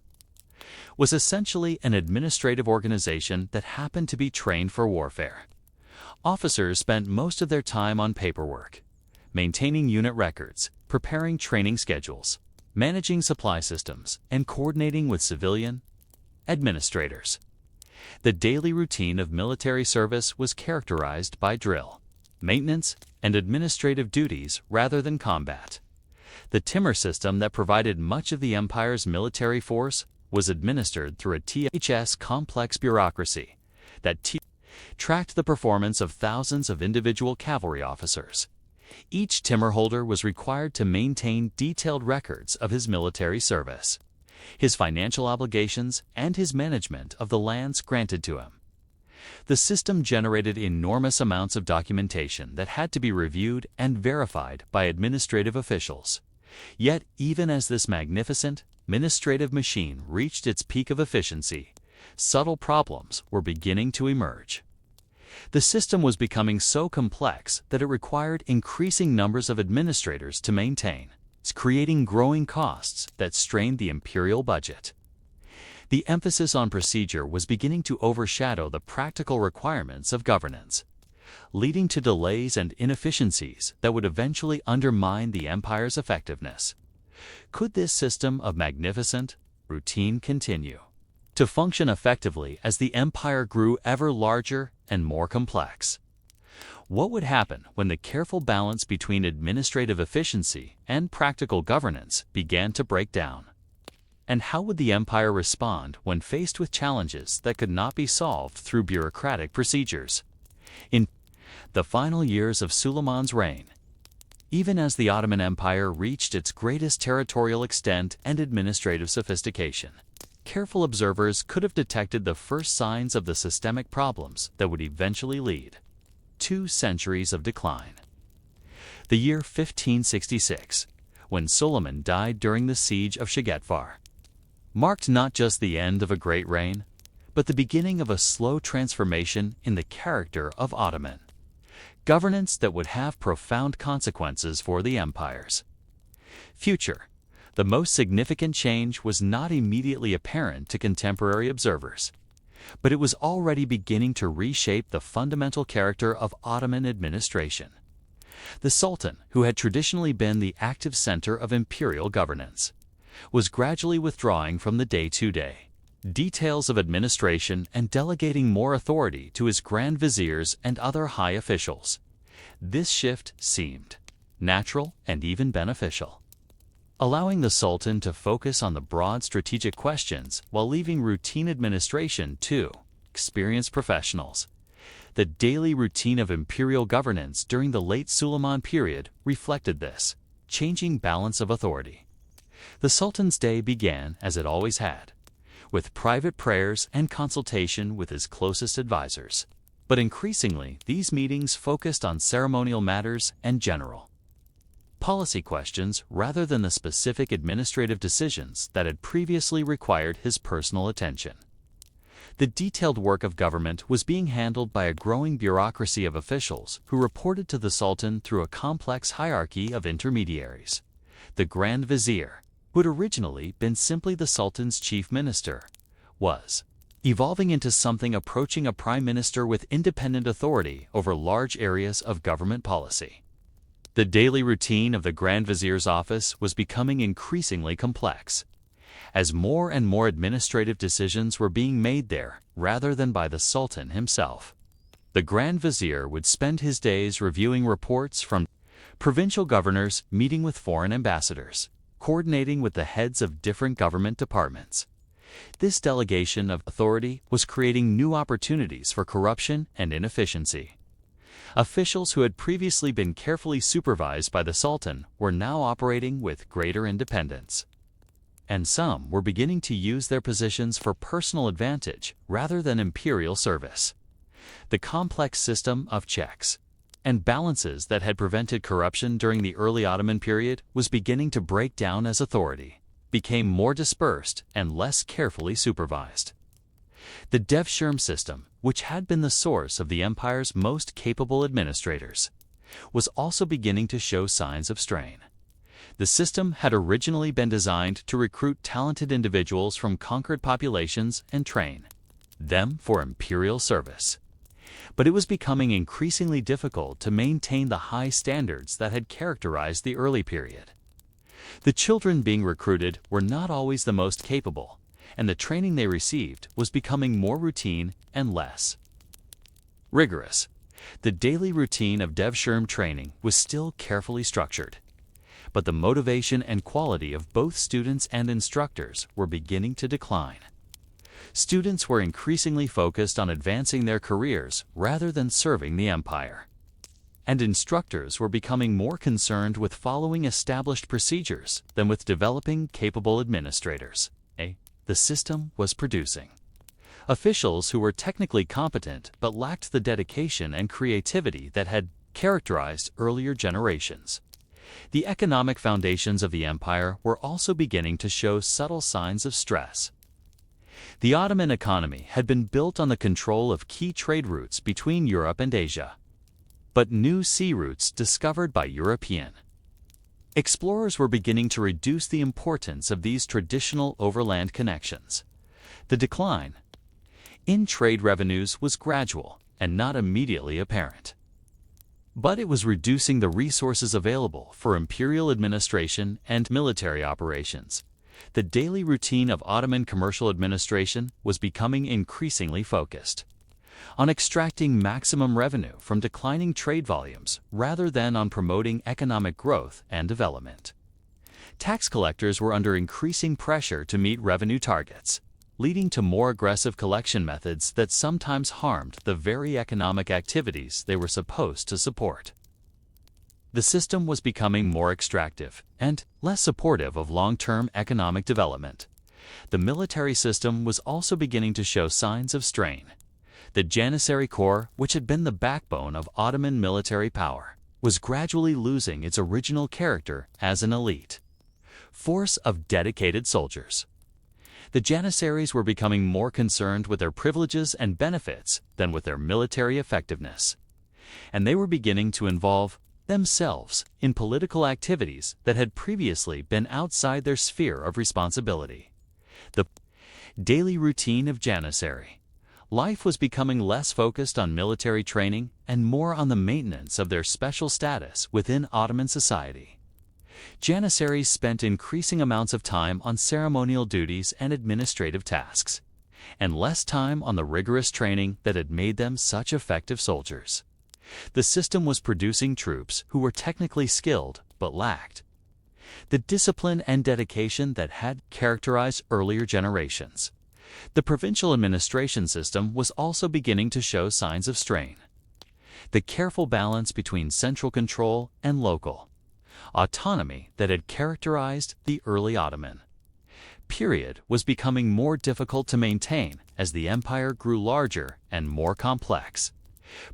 was essentially an administrative organization that happened to be trained for warfare. Officers spent most of their time on paperwork, maintaining unit records, preparing training schedules, managing supply systems, and coordinating with civilian administrators. The daily routine of military service was characterized by drill, maintenance, and administrative duties rather than combat. The timber system that provided much of the empire's military force was administered through a THS complex bureaucracy that tracked the performance of thousands of individual cavalry officers. Each timberholder was required to maintain detailed records of his military service, his financial obligations, and his management of the lands granted to him. The system generated enormous amounts of documentation that had to be reviewed and verified by administrative officials. Yet, even as this magnificent administrative machine reached its peak of efficiency, subtle problems were beginning to emerge. The system was becoming so complex that it required increasing numbers of administrators to maintain, creating growing costs that strained the imperial budget. The emphasis on procedure was beginning to overshadow the practical requirements of governance, leading to delays and inefficiencies that would eventually undermine the empire's effectiveness. Could this system of magnificent routine continue to function effectively as the empire grew ever larger and more complex? What would happen when the careful balance between administrative efficiency and practical governance began to break down? And how would the empire respond when faced with challenges that could not be solved through bureaucratic procedures? In the final years of Suleiman's reign, even as the Ottoman Empire reached its greatest territorial extent and administrative sophistication, careful observers could have detected the first signs of the systemic problems that would eventually lead 2 centuries of decline. The year 1566, when Suleiman died during the siege of Shaghetfar, marked not just the end of a great reign, but the beginning of a slow transformation in the character of Ottoman governance that would have profound consequences for the empire's future. The most significant change was not immediately apparent to contemporary observers, but it was already beginning to reshape the fundamental character of Ottoman administration. The Sultan, who had traditionally been the active center of imperial governance, was gradually withdrawing from the day-to-day details of administration and delegating more authority to his grand viziers and other high officials. This shift seemed natural and even beneficial, allowing the Sultan to focus on the broad strategic questions while leaving routine administration to experienced professionals. The daily routine of imperial governance during the late Suleiman period reflected this changing balance of authority. The Sultan's day began, as it always had, with private prayers and consultation with his closest advisors. But increasingly, these meetings focused on ceremonial matters and general policy questions rather than the specific administrative decisions that had previously required his personal attention. The detailed work of government was being handled by a growing bureaucracy of officials who reported to the Sultan through a complex hierarchy of intermediaries. The Grand Vizier, who had originally been simply the Sultan's chief minister, was evolving into something approaching a prime minister with independent authority over large areas of government policy. The daily routine of the Grand Vizier's office was becoming increasingly complex, as more and more administrative decisions were being made there rather than by the Sultan himself. The Grand Vizier would spend his days reviewing reports from provincial governors, meeting with foreign ambassadors, coordinating with the heads of different government departments. This delegation of authority was creating new opportunities for corruption and inefficiency. Officials who had previously been carefully supervised by the Sultan were now operating with greater independence, and some were beginning to use their positions for personal advantage rather than imperial service. The complex system of checks and balances that had prevented corruption during the early Ottoman period was beginning to break down as authority became more dispersed and less carefully supervised. The Devshirme system, which had been the source of the empire's most capable administrators, was also beginning to show signs of strain. The system had originally been designed to recruit talented individuals from conquered populations and train them for imperial service. But it was becoming increasingly difficult to maintain the high standards that had characterized the early period. The children being recruited were not always the most capable, and the training they received was becoming more routine and less rigorous. The daily routine of Devshirme training was still carefully structured, but the motivation and quality of both students and instructors were beginning to decline. Students were increasingly focused on advancing their careers rather than serving the empire, and instructors were becoming more concerned with following established procedures than with developing capable administrators. The system was producing officials who were technically competent but lacked the dedication and creativity that had characterized earlier generations. The economic foundations of the empire were also beginning to show subtle signs of stress. The Ottoman economy had been built on the control of key trade routes between Europe and Asia, but new sea routes discovered by European explorers were beginning to reduce the importance of these traditional overland connections. The decline in trade revenues was gradual and not immediately apparent, but it was reducing the resources available for imperial administration and military operations. The daily routine of Ottoman commercial administration was becoming increasingly focused on extracting maximum revenue from declining trade volumes rather than on promoting economic growth and development. Tax collectors were under increasing pressure to meet revenue targets, leading to more aggressive collection methods that sometimes harmed the very economic activities they were supposed to support. The system was becoming more extractive and less supportive of long-term economic development. The military system was also beginning to show signs of strain. The Janissary Corps, which had been the backbone of Ottoman military power, was gradually losing its original character as an elite force of dedicated soldiers. The Janissaries were becoming more concerned with their privileges and benefits than with their military effectiveness, and they were beginning to involve themselves in political activities that had previously been outside their sphere of responsibility. The daily routine of Janissary life was becoming less focused on military training and more on the maintenance of their special status within Ottoman society. Janissaries spent increasing amounts of time on ceremonial duties and administrative tasks, and less time on the rigorous training that had made them such effective soldiers. The system was producing troops who were technically skilled but lacked the discipline and dedication that had characterized earlier generations. The provincial administration system was also beginning to show signs of strain. The careful balance between central control and local autonomy that had characterized the early Ottoman period was becoming more difficult to maintain as the empire grew larger and more complex.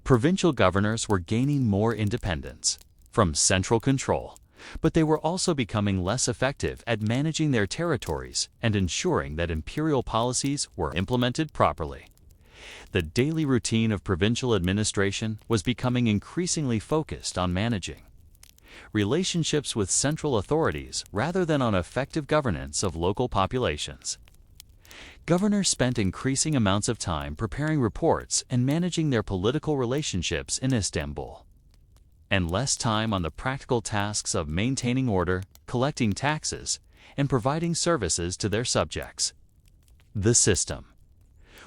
Provincial governors were gaining more independence from central control, but they were also becoming less effective at managing their territories and ensuring that imperial policies were implemented properly. The daily routine of provincial administration was becoming increasingly focused on managing relationships with central authorities rather than on effective governance of local populations. Governors spent increasing amounts of time preparing reports and managing their political relationships in Istanbul, and less time on the practical tasks of maintaining order, collecting taxes, and providing services to their subjects. The system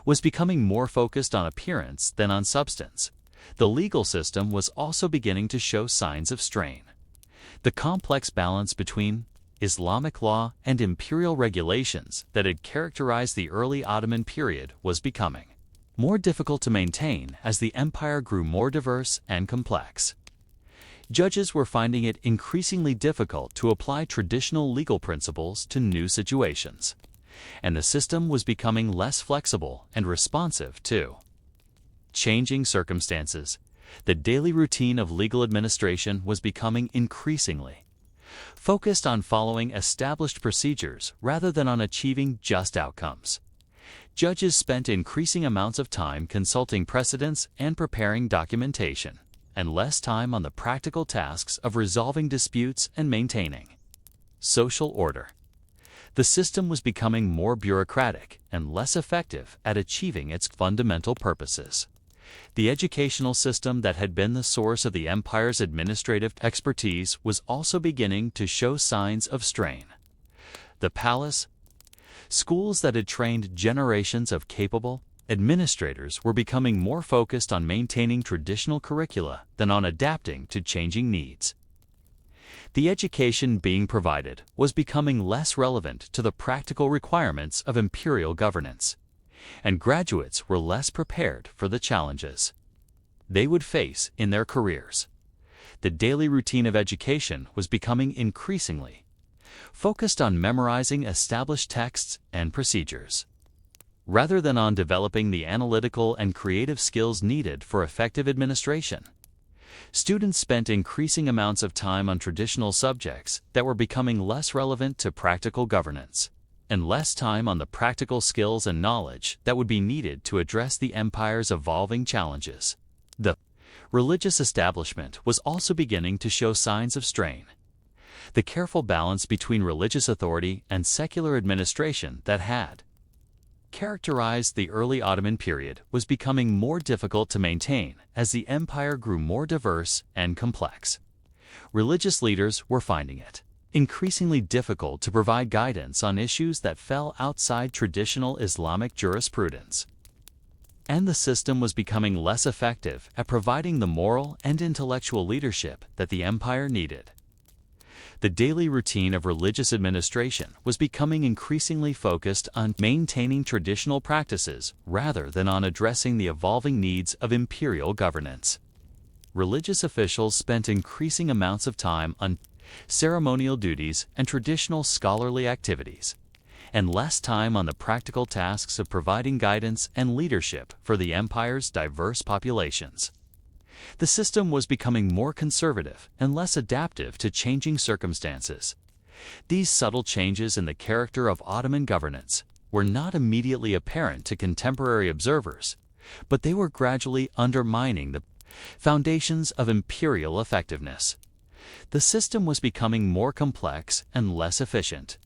was becoming more focused on appearance than on substance. The legal system was also beginning to show signs of strain. The complex balance between Islamic law and imperial regulations that had characterized the early Ottoman period was becoming more difficult to maintain as the empire grew more diverse and complex. Judges were finding it increasingly difficult to apply traditional legal principles to new situations, and the system was becoming less flexible and responsive to changing circumstances. The daily routine of legal administration was becoming increasingly focused on following established procedures rather than on achieving just outcomes. Judges spent increasing amounts of time consulting precedents and preparing documentation, and less time on the practical tasks of resolving disputes and maintaining social order. The system was becoming more bureaucratic and less effective at achieving its fundamental purposes. The educational system that had been the source of the empire's administrative expertise was also beginning to show signs of strain. The palace, schools that had trained generations of capable administrators were becoming more focused on maintaining traditional curricula than on adapting to changing needs. The education being provided was becoming less relevant to the practical requirements of imperial governance, and graduates were less prepared for the challenges they would face in their careers. The daily routine of education was becoming increasingly focused on memorizing established texts and procedures, rather than on developing the analytical and creative skills needed for effective administration. Students spent increasing amounts of time on traditional subjects that were becoming less relevant to practical governance, and less time on the practical skills and knowledge that would be needed to address the empire's evolving challenges. The religious establishment was also beginning to show signs of strain. The careful balance between religious authority and secular administration that had characterized the early Ottoman period was becoming more difficult to maintain as the empire grew more diverse and complex. Religious leaders were finding it increasingly difficult to provide guidance on issues that fell outside traditional Islamic jurisprudence, and the system was becoming less effective at providing the moral and intellectual leadership that the empire needed. The daily routine of religious administration was becoming increasingly focused on maintaining traditional practices rather than on addressing the evolving needs of imperial governance. Religious officials spent increasing amounts of time on ceremonial duties and traditional scholarly activities, and less time on the practical tasks of providing guidance and leadership for the empire's diverse populations. The system was becoming more conservative and less adaptive to changing circumstances. These subtle changes in the character of Ottoman governance were not immediately apparent to contemporary observers, but they were gradually undermining the foundations of imperial effectiveness. The system was becoming more complex and less efficient,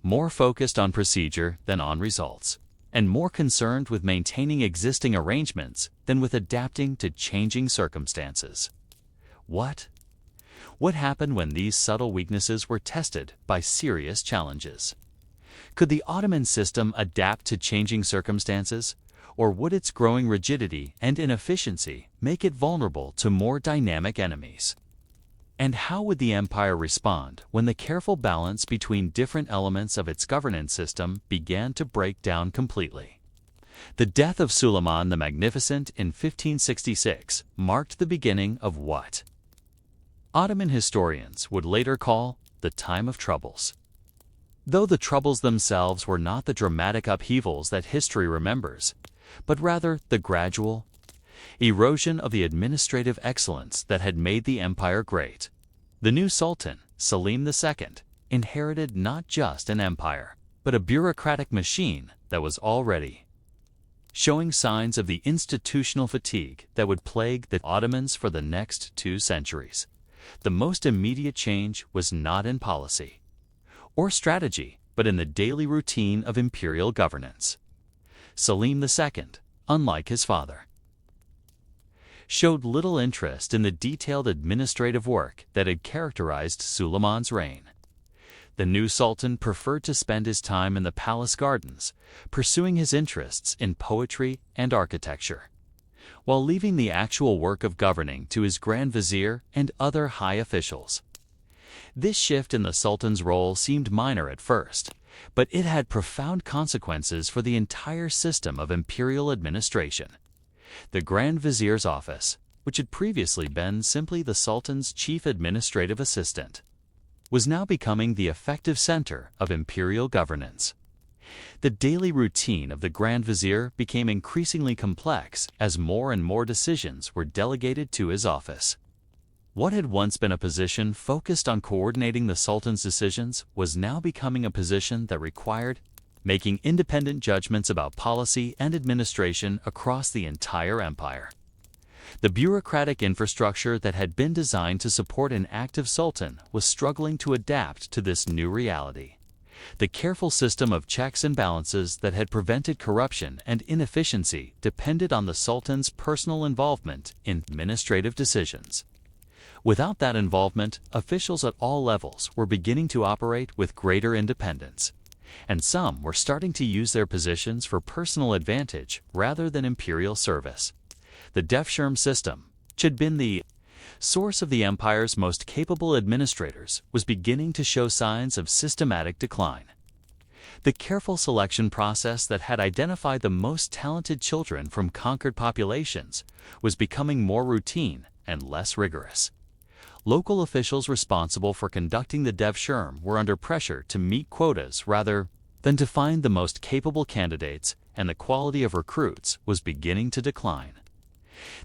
more focused on procedure than on results, and more concerned with maintaining existing arrangements than with adapting to changing circumstances. What happened when these subtle weaknesses were tested by serious challenges? Could the Ottoman system adapt to changing circumstances, or would its growing rigidity and inefficiency make it vulnerable to more dynamic enemies? And how would the empire respond when the careful balance between different elements of its governance system began to break down completely? The death of Suleiman the Magnificent in 1566 marked the beginning of what Ottoman historians would later call the Time of Troubles. Though the Troubles themselves were not the dramatic upheavals that history remembers, but rather the gradual erosion of the administrative excellence that had made the empire great. The new Sultan, Selim II, inherited not just an empire, but a bureaucratic machine that was already showing signs of the institutional fatigue that would plague the Ottomans for the next 2 centuries. The most immediate change was not in policy or strategy, but in the daily routine of imperial governance. Selim II, unlike his father, showed little interest in the detailed administrative work that had characterized Suleiman's reign. The new sultan preferred to spend his time in the palace gardens, pursuing his interests in poetry and architecture, while leaving the actual work of governing to his grand vizier and other high officials. This shift in the sultan's role seemed minor at first, but it had profound consequences for the entire system of imperial administration. The Grand Vizier's office, which had previously been simply the Sultan's chief administrative assistant, was now becoming the effective center of imperial governance. The daily routine of the Grand Vizier became increasingly complex as more and more decisions were delegated to his office. What had once been a position focused on coordinating the Sultan's decisions was now becoming a position that required making independent judgments about policy and administration across the entire empire. The bureaucratic infrastructure that had been designed to support an active sultan was struggling to adapt to this new reality. The careful system of checks and balances that had prevented corruption and inefficiency depended on the sultan's personal involvement in administrative decisions. Without that involvement, officials at all levels were beginning to operate with greater independence, and some were starting to use their positions for personal advantage rather than imperial service. The Devshirme system, which had been the source of the empire's most capable administrators, was beginning to show signs of systematic decline. The careful selection process that had identified the most talented children from conquered populations was becoming more routine and less rigorous. Local officials responsible for conducting the Devshirme were under pressure to meet quotas rather than to find the most capable candidates, and the quality of recruits was beginning to decline.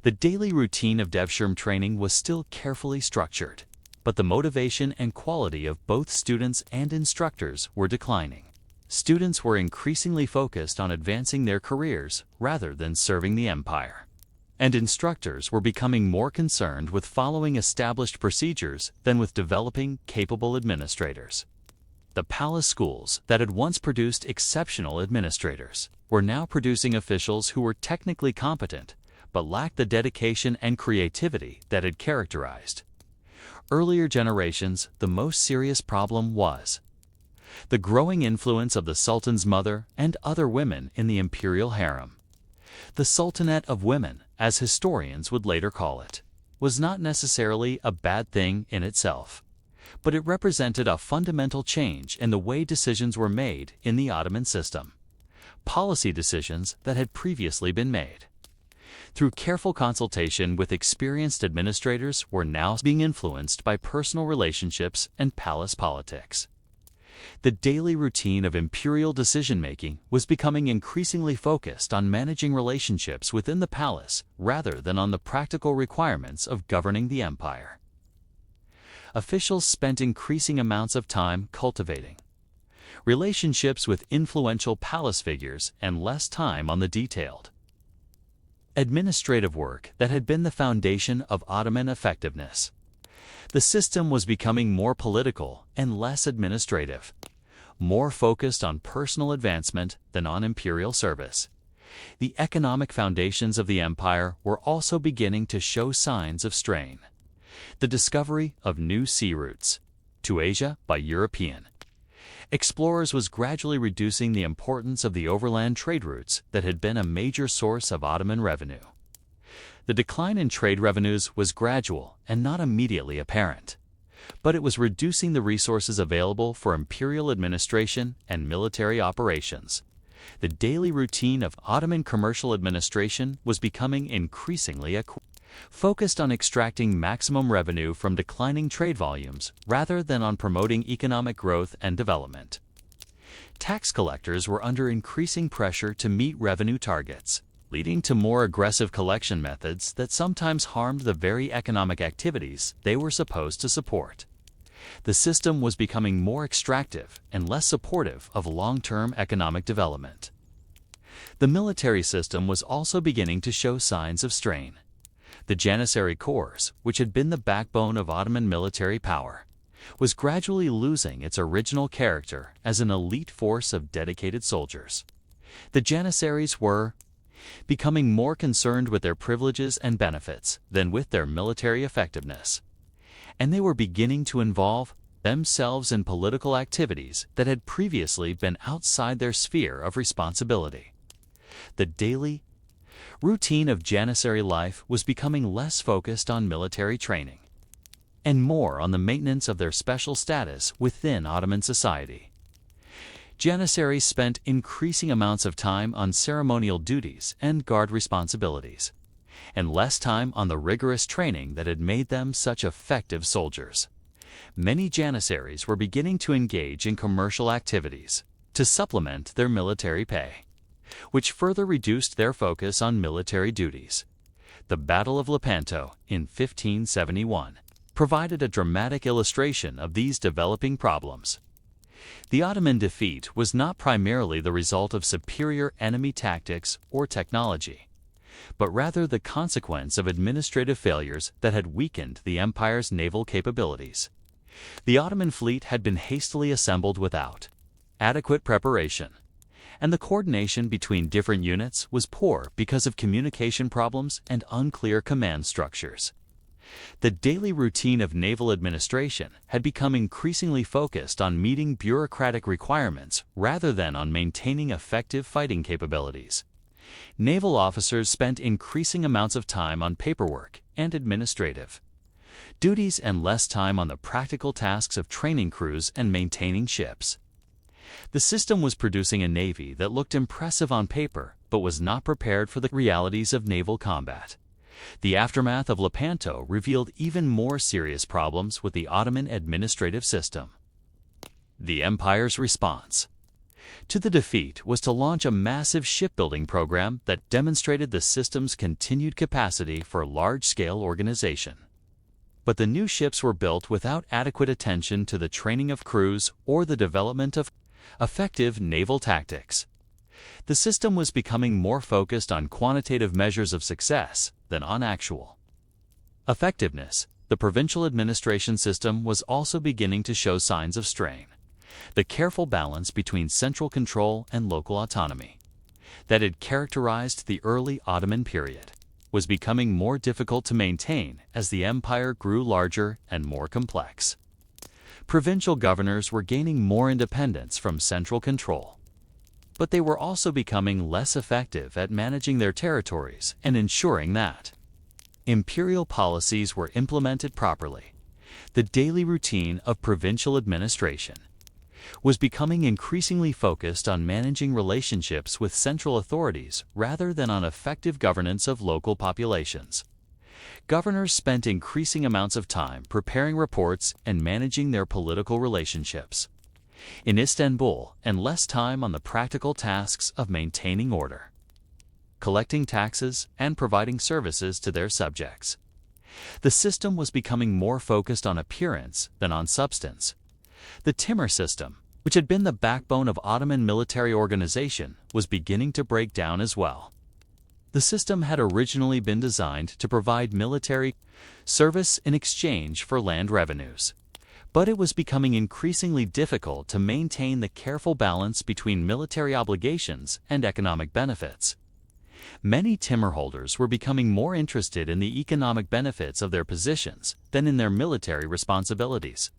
The daily routine of Devshirme training was still carefully structured, but the motivation and quality of both students and instructors were declining. Students were increasingly focused on advancing their careers rather than serving the empire, and instructors were becoming more concerned with following established procedures than with developing capable administrators. The palace schools that had once produced exceptional administrators were now producing officials who were technically competent but lacked the dedication and creativity that had characterized earlier generations. The most serious problem was the growing influence of the Sultan's mother and other women in the imperial harem. The Sultanate of women, as historians would later call it, was not necessarily a bad thing in itself, but it represented a fundamental change in the way decisions were made in the Ottoman system. Policy decisions that had previously been made through careful consultation with experienced administrators were now being influenced by personal relationships and palace politics. The daily routine of imperial decision-making was becoming increasingly focused on managing relationships within the palace rather than on the practical requirements of governing the empire. Officials spent increasing amounts of time cultivating relationships with influential palace figures and less time on the detailed administrative work that had been the foundation of Ottoman effectiveness. The system was becoming more political and less administrative, more focused on personal advancement than on imperial service. The economic foundations of the empire were also beginning to show signs of strain. The discovery of new sea routes to Asia by European explorers was gradually reducing the importance of the overland trade routes that had been a major source of Ottoman revenue. The decline in trade revenues was gradual and not immediately apparent, but it was reducing the resources available for imperial administration and military operations. The daily routine of Ottoman commercial administration was becoming increasingly focused on extracting maximum revenue from declining trade volumes rather than on promoting economic growth and development. Tax collectors were under increasing pressure to meet revenue targets, leading to more aggressive collection methods that sometimes harmed the very economic activities they were supposed to support. The system was becoming more extractive and less supportive of long-term economic development. The military system was also beginning to show signs of strain. The Janissary Corps, which had been the backbone of Ottoman military power, was gradually losing its original character as an elite force of dedicated soldiers. The Janissaries were becoming more concerned with their privileges and benefits than with their military effectiveness, and they were beginning to involve themselves in political activities that had previously been outside their sphere of responsibility. The daily routine of Janissary life was becoming less focused on military training and more on the maintenance of their special status within Ottoman society. Janissaries spent increasing amounts of time on ceremonial duties and guard responsibilities, and less time on the rigorous training that had made them such effective soldiers. Many Janissaries were beginning to engage in commercial activities to supplement their military pay, which further reduced their focus on military duties. The Battle of Lepanto in 1571 provided a dramatic illustration of these developing problems. The Ottoman defeat was not primarily the result of superior enemy tactics or technology, but rather the consequence of administrative failures that had weakened the empire's naval capabilities. The Ottoman fleet had been hastily assembled without adequate preparation, and the coordination between different units was poor because of communication problems and unclear command structures. The daily routine of naval administration had become increasingly focused on meeting bureaucratic requirements rather than on maintaining effective fighting capabilities. Naval officers spent increasing amounts of time on paperwork and administrative duties and less time on the practical tasks of training crews and maintaining ships. The system was producing a navy that looked impressive on paper but was not prepared for the realities of naval combat. The aftermath of Lepanto revealed even more serious problems with the Ottoman administrative system. The empire's response to the defeat was to launch a massive shipbuilding program that demonstrated the system's continued capacity for large-scale organization. But the new ships were built without adequate attention to the training of crews or the development of effective naval tactics. The system was becoming more focused on quantitative measures of success than on actual effectiveness. The provincial administration system was also beginning to show signs of strain. The careful balance between central control and local autonomy that had characterized the early Ottoman period was becoming more difficult to maintain as the empire grew larger and more complex. Provincial governors were gaining more independence from central control, but they were also becoming less effective at managing their territories and ensuring that imperial policies were implemented properly. The daily routine of provincial administration was becoming increasingly focused on managing relationships with central authorities rather than on effective governance of local populations. Governors spent increasing amounts of time preparing reports and managing their political relationships in Istanbul, and less time on the practical tasks of maintaining order, collecting taxes, and providing services to their subjects. The system was becoming more focused on appearance than on substance. The timur system, which had been the backbone of Ottoman military organization, was beginning to break down as well. The system had originally been designed to provide military service in exchange for land revenues, but it was becoming increasingly difficult to maintain the careful balance between military obligations and economic benefits. Many timur holders were becoming more interested in the economic benefits of their positions than in their military responsibilities.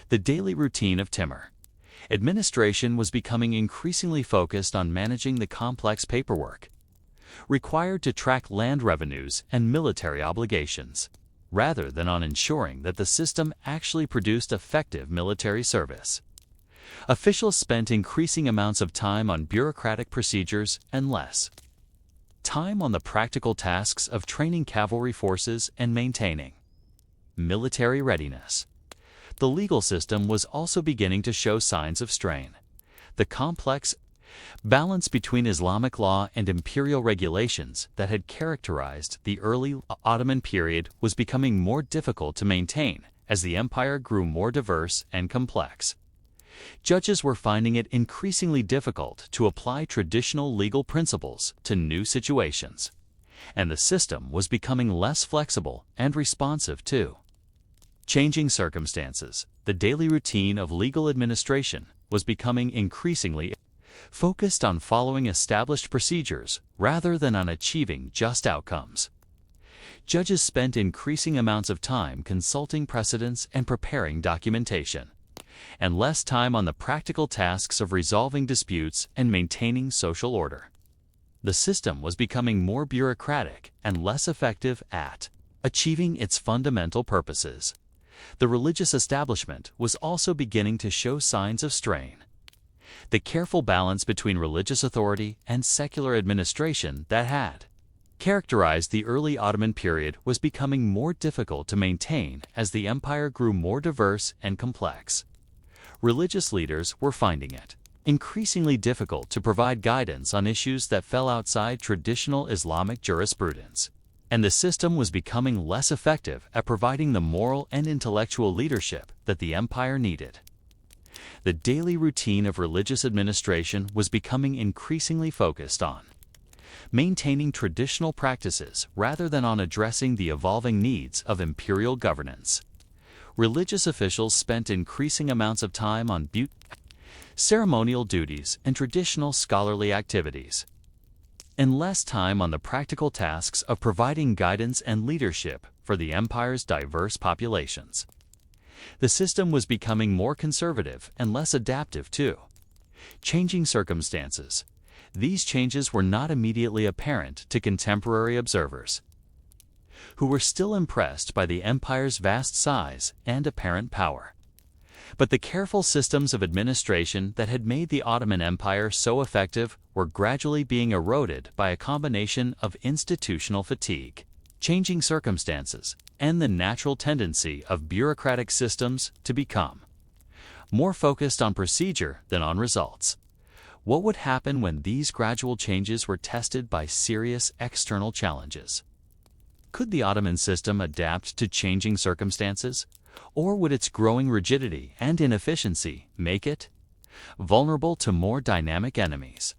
The daily routine of timur administration was becoming increasingly focused on managing the complex paperwork required to track land revenues and military obligations, rather than on ensuring that the system actually produced effective military service. Officials spent increasing amounts of time on bureaucratic procedures and less time on the practical tasks of training cavalry forces and maintaining military readiness. The legal system was also beginning to show signs of strain. The complex balance between Islamic law and imperial regulations that had characterized the early Ottoman period was becoming more difficult to maintain as the empire grew more diverse and complex. Judges were finding it increasingly difficult to apply traditional legal principles to new situations, and the system was becoming less flexible and responsive to changing circumstances. The daily routine of legal administration was becoming increasingly focused on following established procedures rather than on achieving just outcomes. Judges spent increasing amounts of time consulting precedents and preparing documentation, and less time on the practical tasks of resolving disputes and maintaining social order. The system was becoming more bureaucratic and less effective at achieving its fundamental purposes. The religious establishment was also beginning to show signs of strain. The careful balance between religious authority and secular administration that had characterized the early Ottoman period was becoming more difficult to maintain as the empire grew more diverse and complex. Religious leaders were finding it increasingly difficult to provide guidance on issues that fell outside traditional Islamic jurisprudence. and the system was becoming less effective at providing the moral and intellectual leadership that the empire needed. The daily routine of religious administration was becoming increasingly focused on maintaining traditional practices rather than on addressing the evolving needs of imperial governance. Religious officials spent increasing amounts of time on ceremonial duties and traditional scholarly activities, and less time on the practical tasks of providing guidance and leadership for the empire's diverse populations. The system was becoming more conservative and less adaptive to changing circumstances. These changes were not immediately apparent to contemporary observers, who were still impressed by the empire's vast size and apparent power. But the careful systems of administration that had made the Ottoman Empire so effective were gradually being eroded by a combination of institutional fatigue, changing circumstances, and the natural tendency of bureaucratic systems to become more focused on procedure than on results. What would happen when these gradual changes were tested by serious external challenges? Could the Ottoman system adapt to changing circumstances, or would its growing rigidity and inefficiency make it vulnerable to more dynamic enemies?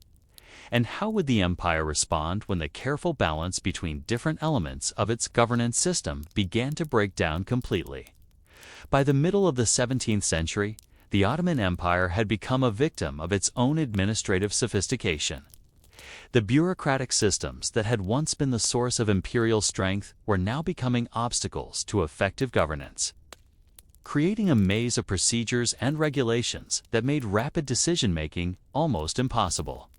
And how would the empire respond when the careful balance between different elements of its governance system began to break down completely? By the middle of the 17th century, the Ottoman Empire had become a victim of its own administrative sophistication. The bureaucratic systems that had once been the source of imperial strength were now becoming obstacles to effective governance, creating a maze of procedures and regulations that made rapid decision-making almost impossible.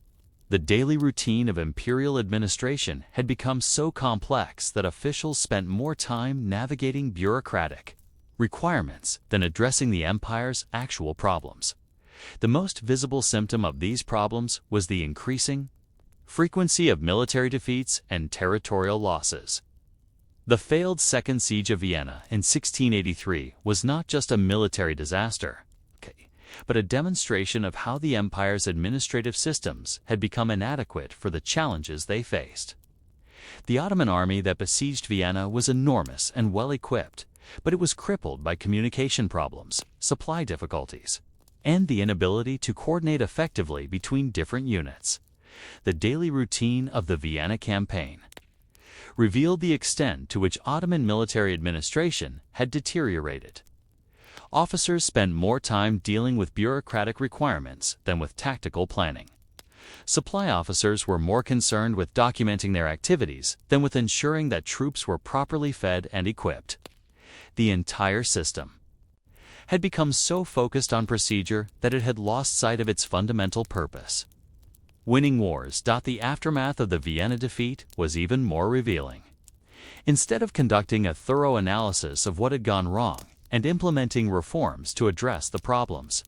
The daily routine of imperial administration had become so complex that officials spent more time navigating bureaucratic requirements than addressing the empire's actual problems. The most visible symptom of these problems was the increasing frequency of military defeats and territorial losses. The failed Second Siege of Vienna in 1683 was not just a military disaster, but a demonstration of how the empire's administrative systems had become inadequate for the challenges they faced. The Ottoman army that besieged Vienna was enormous and well-equipped, but it was crippled by communication problems, supply difficulties, and the inability to coordinate effectively between different units. The daily routine of the Vienna campaign revealed the extent to which Ottoman military administration had deteriorated. Officers spent more time dealing with bureaucratic requirements than with tactical planning. Supply officers were more concerned with documenting their activities than with ensuring that troops were properly fed and equipped. The entire system had become so focused on procedure that it had lost sight of its fundamental purpose. Winning wars. The aftermath of the Vienna defeat was even more revealing. Instead of conducting a thorough analysis of what had gone wrong and implementing reforms to address the problems,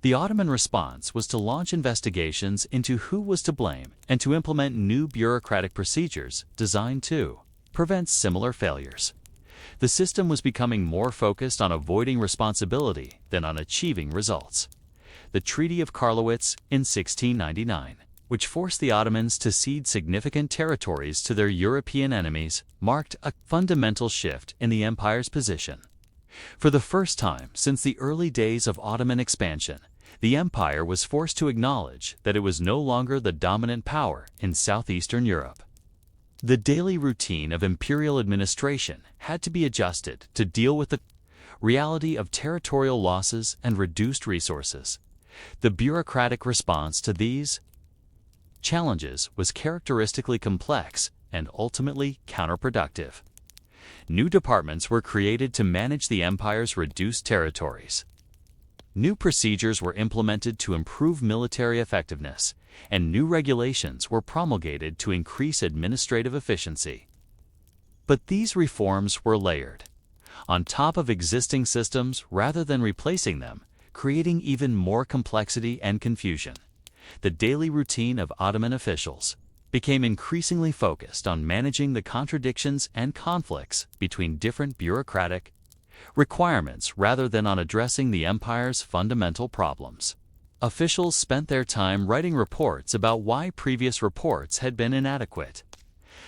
the Ottoman response was to launch investigations into who was to blame and to implement new bureaucratic procedures designed to prevent similar failures. The system was becoming more focused on avoiding responsibility than on achieving results. The Treaty of Karlowitz in 1699, which forced the Ottomans to cede significant territories to their European enemies, marked a fundamental shift in the empire's position. For the first time since the early days of Ottoman expansion, the empire was forced to acknowledge that it was no longer the dominant power in southeastern Europe. The daily routine of imperial administration had to be adjusted to deal with the reality of territorial losses and reduced resources. The bureaucratic response to these challenges was characteristically complex and ultimately counterproductive. New departments were created to manage the empire's reduced territories. New procedures were implemented to improve military effectiveness, and new regulations were promulgated to increase administrative efficiency. But these reforms were layered on top of existing systems rather than replacing them, creating even more complexity and confusion. The daily routine of Ottoman officials became increasingly focused on managing the contradictions and conflicts between different bureaucratic requirements rather than on addressing the empire's fundamental problems. Officials spent their time writing reports about why previous reports had been inadequate,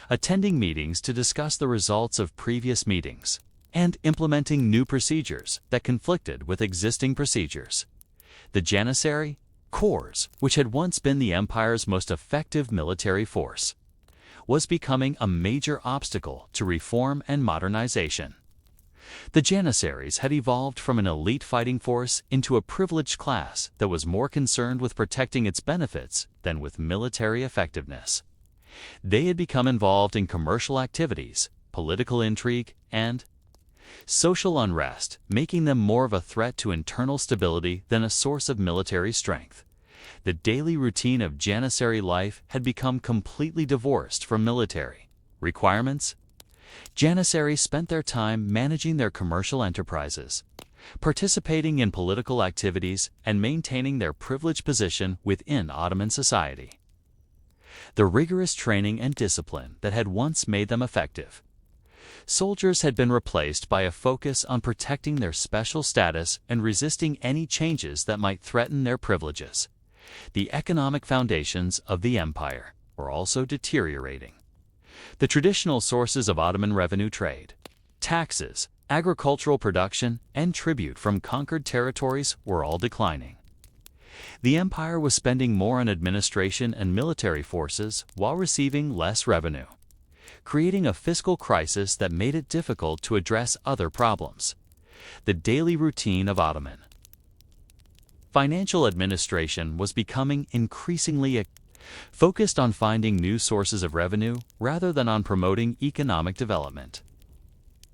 attending meetings to discuss the results of previous meetings, and implementing new procedures that conflicted with existing procedures. The Janissary corps, which had once been the empire's most effective military force, was becoming a major obstacle to reform and modernization. The Janissaries had evolved from an elite fighting force into a privileged class that was more concerned with protecting its benefits than with military effectiveness. They had become involved in commercial activities, political intrigue, and social unrest, making them more of a threat to internal stability than a source of military strength. The daily routine of Janissary life had become completely divorced from military requirements. Janissaries spent their time managing their commercial enterprises, participating in political activities, and maintaining their privileged position within Ottoman society. The rigorous training and discipline that had once made them effective soldiers had been replaced by a focus on protecting their special status and resisting any changes that might threaten their privileges. The economic foundations of the empire were also deteriorating. The traditional sources of Ottoman revenue trade, taxes, agricultural production, and tribute from conquered territories were all declining. The empire was spending more on administration and military forces while receiving less revenue, creating a fiscal crisis that made it difficult to address other problems. The daily routine of Ottoman financial administration was becoming increasingly focused on finding new sources of revenue rather than on promoting economic development.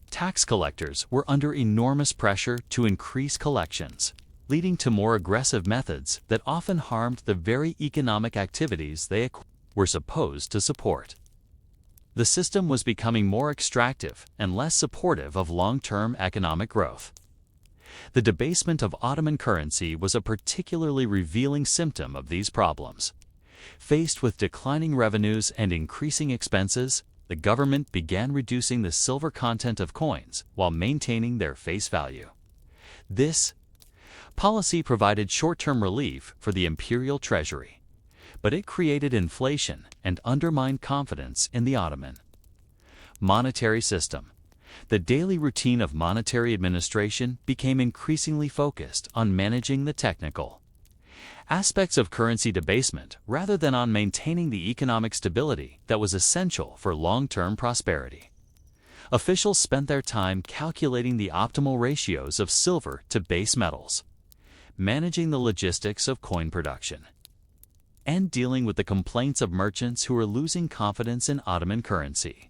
Tax collectors were under enormous pressure to increase collections, leading to more aggressive methods that often harmed the very economic activities they were supposed to support. The system was becoming more extractive and less supportive of long-term economic growth. The debasement of Ottoman currency was a particularly revealing symptom of these problems. Faced with declining revenues and increasing expenses, the government began reducing the silver content of coins while maintaining their face value. This policy provided short-term relief for the imperial treasury, but it created inflation and undermined confidence in the Ottoman monetary system. The daily routine of monetary administration became increasingly focused on managing the technical aspects of currency debasement rather than on maintaining the economic stability that was essential for long-term prosperity. Officials spent their time calculating the optimal ratios of silver to base metals, managing the logistics of coin production, and dealing with the complaints of merchants who were losing confidence in Ottoman currency.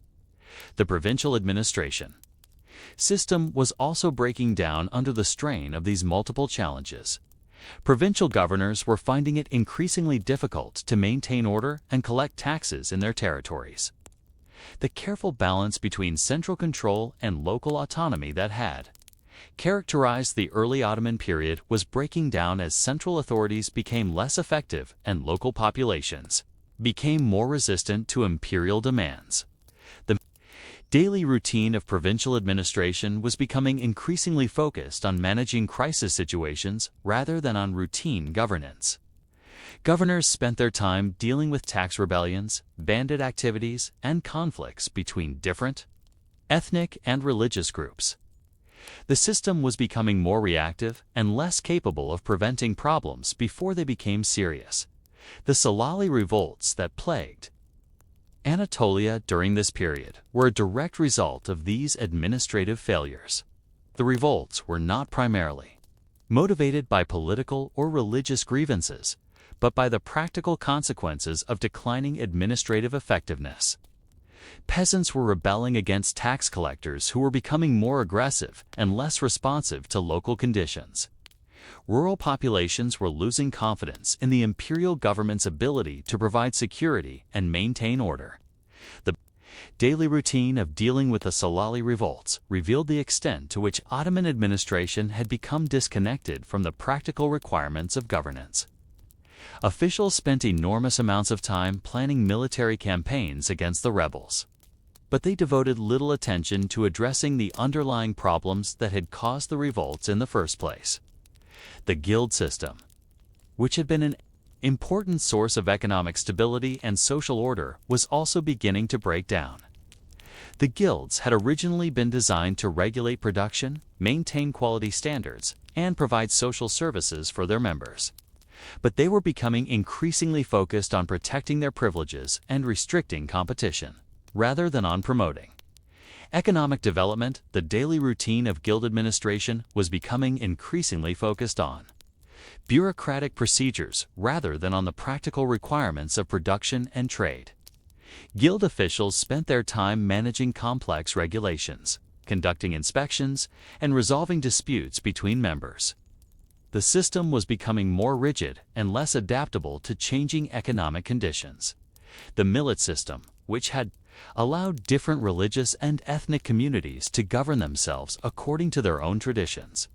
The provincial administration system was also breaking down under the strain of these multiple challenges. Provincial governors were finding it increasingly difficult to maintain order and collect taxes in their territories. The careful balance between central control and local autonomy that had characterized the early Ottoman period was breaking down as central authorities became less effective and local populations became more resistant to imperial demands. The daily routine of provincial administration was becoming increasingly focused on managing crisis situations rather than on routine governance. Governors spent their time dealing with tax rebellions, bandit activities, and conflicts between different ethnic and religious groups. The system was becoming more reactive and less capable of preventing problems before they became serious. The Salali revolts that plagued Anatolia during this period were a direct result of these administrative failures. The revolts were not primarily motivated by political or religious grievances, but by the practical consequences of declining administrative effectiveness. Peasants were rebelling against tax collectors who were becoming more aggressive and less responsive to local conditions. Rural populations were losing confidence in the imperial government's ability to provide security and maintain order. The daily routine of dealing with the Salali revolts revealed the extent to which Ottoman administration had become disconnected from the practical requirements of governance. Officials spent enormous amounts of time planning military campaigns against the rebels, but they devoted little attention to addressing the underlying problems that had caused the revolts in the first place. The guild system, which had been an important source of economic stability and social order, was also beginning to break down. The guilds had originally been designed to regulate production, maintain quality standards, and provide social services for their members. But they were becoming increasingly focused on protecting their privileges and restricting competition, rather than on promoting economic development. The daily routine of guild administration was becoming increasingly focused on bureaucratic procedures rather than on the practical requirements of production and trade. Guild officials spent their time managing complex regulations, conducting inspections, and resolving disputes between members. The system was becoming more rigid and less adaptable to changing economic conditions. The millet system, which had allowed different religious and ethnic communities to govern themselves according to their own traditions,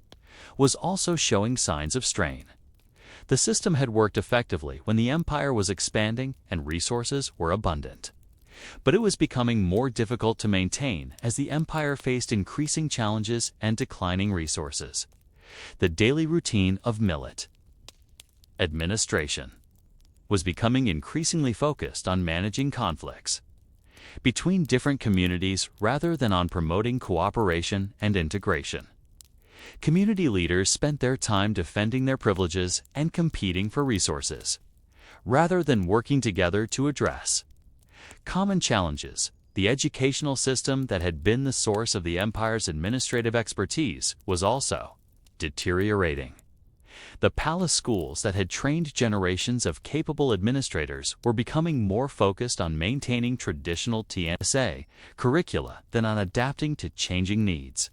was also showing signs of strain. The system had worked effectively when the empire was expanding and resources were abundant. But it was becoming more difficult to maintain as the empire faced increasing challenges and declining resources. The daily routine of millet administration was becoming increasingly focused on managing conflicts between different communities rather than on promoting cooperation and integration. Community leaders spent their time defending their privileges and competing for resources, rather than working together to address common challenges. The educational system that had been the source of the empire's administrative expertise was also deteriorating. The palace schools that had trained generations of capable administrators were becoming more focused on maintaining traditional TSA curricula than on adapting to changing needs.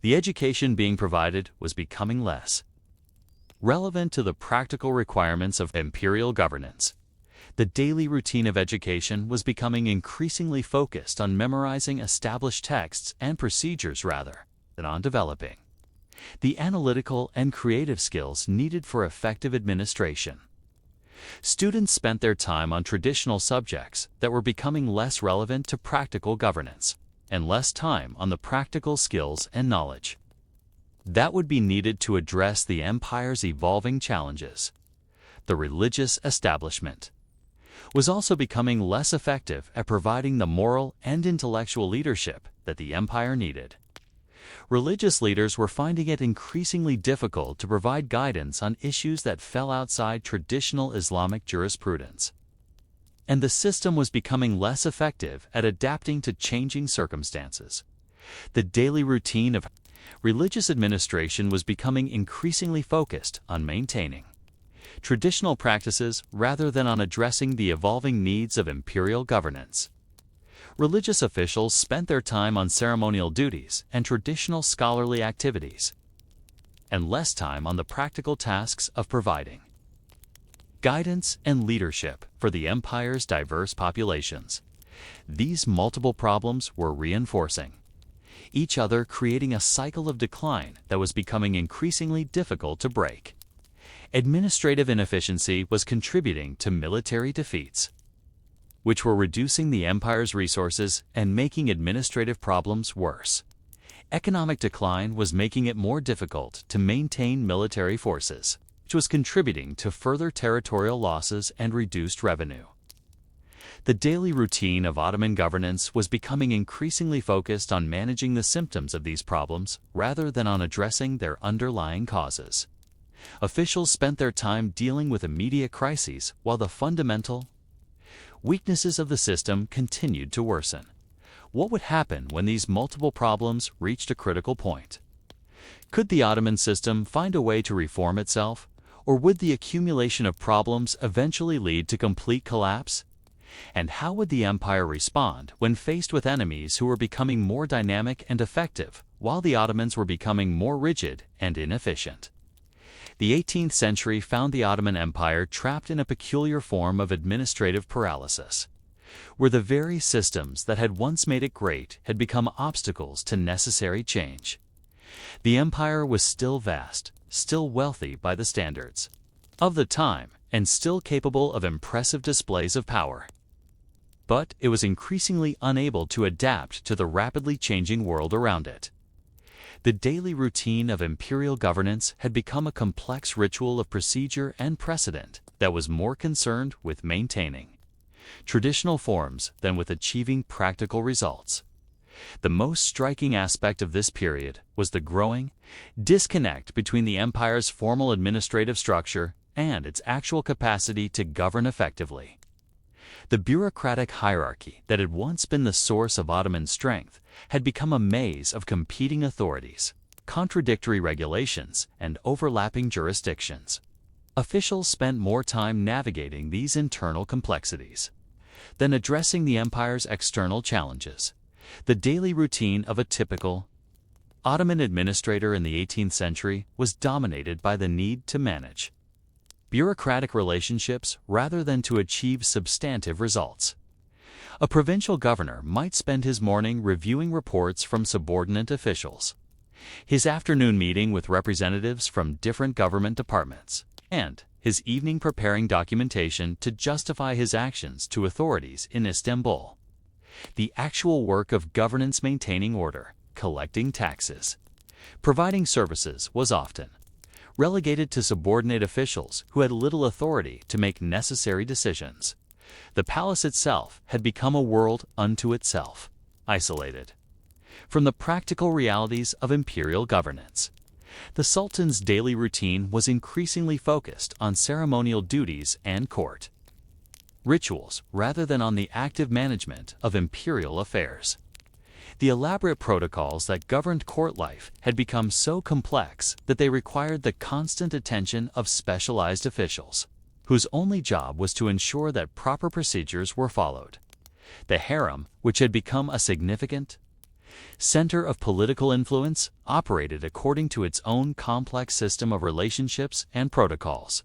The education being provided was becoming less relevant to the practical requirements of imperial governance. The daily routine of education was becoming increasingly focused on memorizing established texts and procedures rather than on developing the analytical and creative skills needed for effective administration. Students spent their time on traditional subjects that were becoming less relevant to practical governance, and less time on the practical skills and knowledge that would be needed to address the empire's evolving challenges. The religious establishment was also becoming less effective at providing the moral and intellectual leadership that the empire needed. Religious leaders were finding it increasingly difficult to provide guidance on issues that fell outside traditional Islamic jurisprudence, and the system was becoming less effective at adapting to changing circumstances. The daily routine of religious administration was becoming increasingly focused on maintaining traditional practices rather than on addressing the evolving needs of imperial governance. Religious officials spent their time on ceremonial duties and traditional scholarly activities, and less time on the practical tasks of providing guidance and leadership for the empire's diverse populations. These multiple problems were reinforcing each other, creating a cycle of decline that was becoming increasingly difficult to break. Administrative inefficiency was contributing to military defeats, which were reducing the empire's resources and making administrative problems worse. Economic decline was making it more difficult to maintain military forces, which was contributing to further territorial losses and reduced revenue. The daily routine of Ottoman governance was becoming increasingly focused on managing the symptoms of these problems rather than on addressing their underlying causes. Officials spent their time dealing with immediate crises while the fundamental weaknesses of the system continued to worsen. What would happen when these multiple problems reached a critical point? Could the Ottoman system find a way to reform itself, or would the accumulation of problems eventually lead to complete collapse? And how would the empire respond when faced with enemies who were becoming more dynamic and effective, while the Ottomans were becoming more rigid and inefficient? The 18th century found the Ottoman Empire trapped in a peculiar form of administrative paralysis, where the very systems that had once made it great had become obstacles to necessary change. The empire was still vast, still wealthy by the standards of the time, and still capable of impressive displays of power. But it was increasingly unable to adapt to the rapidly changing world around it. The daily routine of imperial governance had become a complex ritual of procedure and precedent that was more concerned with maintaining traditional forms than with achieving practical results. The most striking aspect of this period was the growing disconnect between the empire's formal administrative structure and its actual capacity to govern effectively. The bureaucratic hierarchy that had once been the source of Ottoman strength had become a maze of competing authorities, contradictory regulations, and overlapping jurisdictions. Officials spent more time navigating these internal complexities than addressing the empire's external challenges. The daily routine of a typical Ottoman administrator in the 18th century was dominated by the need to manage bureaucratic relationships rather than to achieve substantive results. A provincial governor might spend his morning reviewing reports from subordinate officials, his afternoon meeting with representatives from different government departments, and his evening preparing documentation to justify his actions to authorities in Istanbul. The actual work of governance, maintaining order, collecting taxes, providing services, was often relegated to subordinate officials who had little authority to make necessary decisions. The palace itself had become a world unto itself, isolated from the practical realities of imperial governance. The Sultan's daily routine was increasingly focused on ceremonial duties and court rituals rather than on the active management of imperial affairs. The elaborate protocols that governed court life had become so complex that they required the constant attention of specialized officials, whose only job was to ensure that proper procedures were followed. The harem, which had become a significant center of political influence, operated according to its own complex system of relationships and protocols.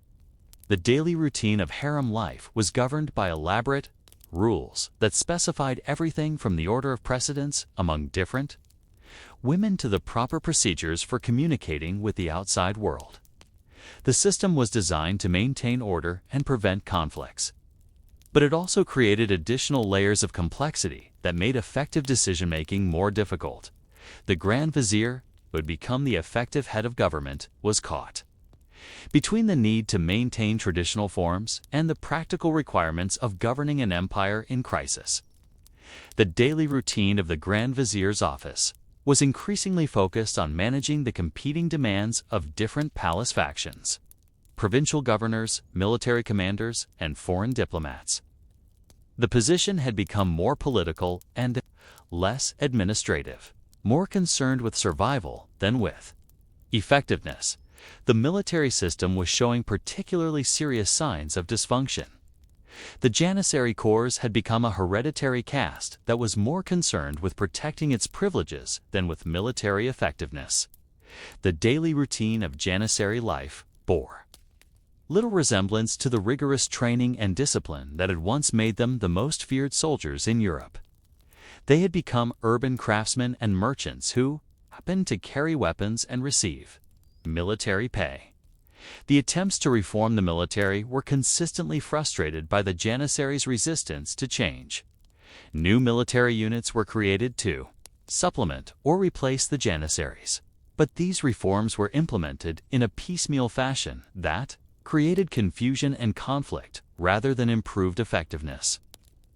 The daily routine of harem life was governed by elaborate rules that specified everything from the order of precedence among different women to the proper procedures for communicating with the outside world. The system was designed to maintain order and prevent conflicts, but it also created additional layers of complexity that made effective decision-making more difficult. The Grand Vizier, who had become the effective head of government, was caught between the need to maintain traditional forms and the practical requirements of governing an empire in crisis. The daily routine of the Grand Vizier's office was increasingly focused on managing the competing demands of different palace factions, provincial governors, military commanders, and foreign diplomats. The position had become more political and less administrative, more concerned with survival than with effectiveness. The military system was showing particularly serious signs of dysfunction. The Janissary Corps had become a hereditary caste that was more concerned with protecting its privileges than with military effectiveness. The daily routine of Janissary life bore little resemblance to the rigorous training and discipline that had once made them the most feared soldiers in Europe. They had become urban craftsmen and merchants who happened to carry weapons and receive military pay. The attempts to reform the military were consistently frustrated by the Janissaries' resistance to change. New military units were created to supplement or replace the Janissaries, but these reforms were implemented in a piecemeal fashion that created confusion and conflict rather than improved effectiveness.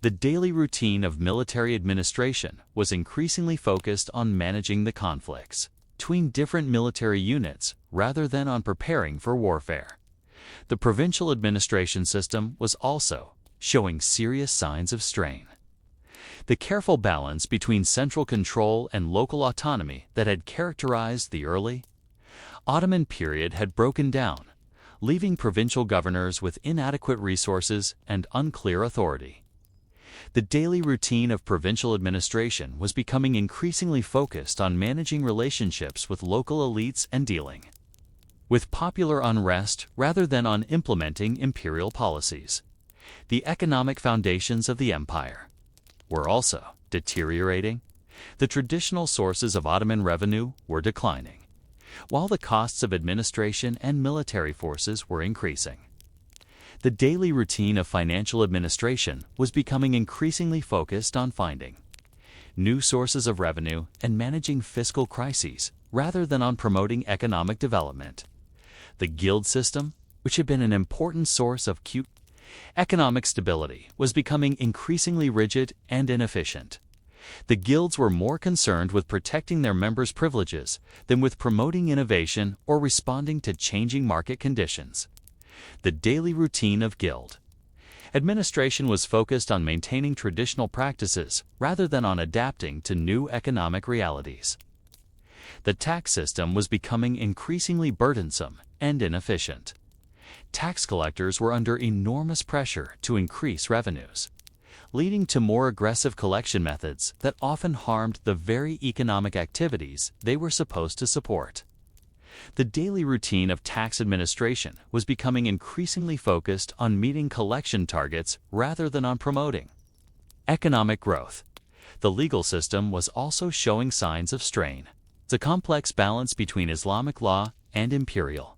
The daily routine of military administration was increasingly focused on managing the conflicts between different military units rather than on preparing for warfare. The provincial administration system was also showing serious signs of strain. The careful balance between central control and local autonomy that had characterized the early Ottoman period had broken down, leaving provincial governors with inadequate resources and unclear authority. The daily routine of provincial administration was becoming increasingly focused on managing relationships with local elites and dealing with popular unrest rather than on implementing imperial policies. The economic foundations of the empire were also deteriorating. The traditional sources of Ottoman revenue were declining, while the costs of administration and military forces were increasing. The daily routine of financial administration was becoming increasingly focused on finding new sources of revenue and managing fiscal crises rather than on promoting economic development. The guild system which had been an important source of economic stability, was becoming increasingly rigid and inefficient. The guilds were more concerned with protecting their members' privileges than with promoting innovation or responding to changing market conditions. The daily routine of guild administration was focused on maintaining traditional practices rather than on adapting to new economic realities. The tax system was becoming increasingly burdensome and inefficient. Tax collectors were under enormous pressure to increase revenues, leading to more aggressive collection methods that often harmed the very economic activities they were supposed to support. The daily routine of tax administration was becoming increasingly focused on meeting collection targets rather than on promoting economic growth. The legal system was also showing signs of strain. It's a complex balance between Islamic law and imperial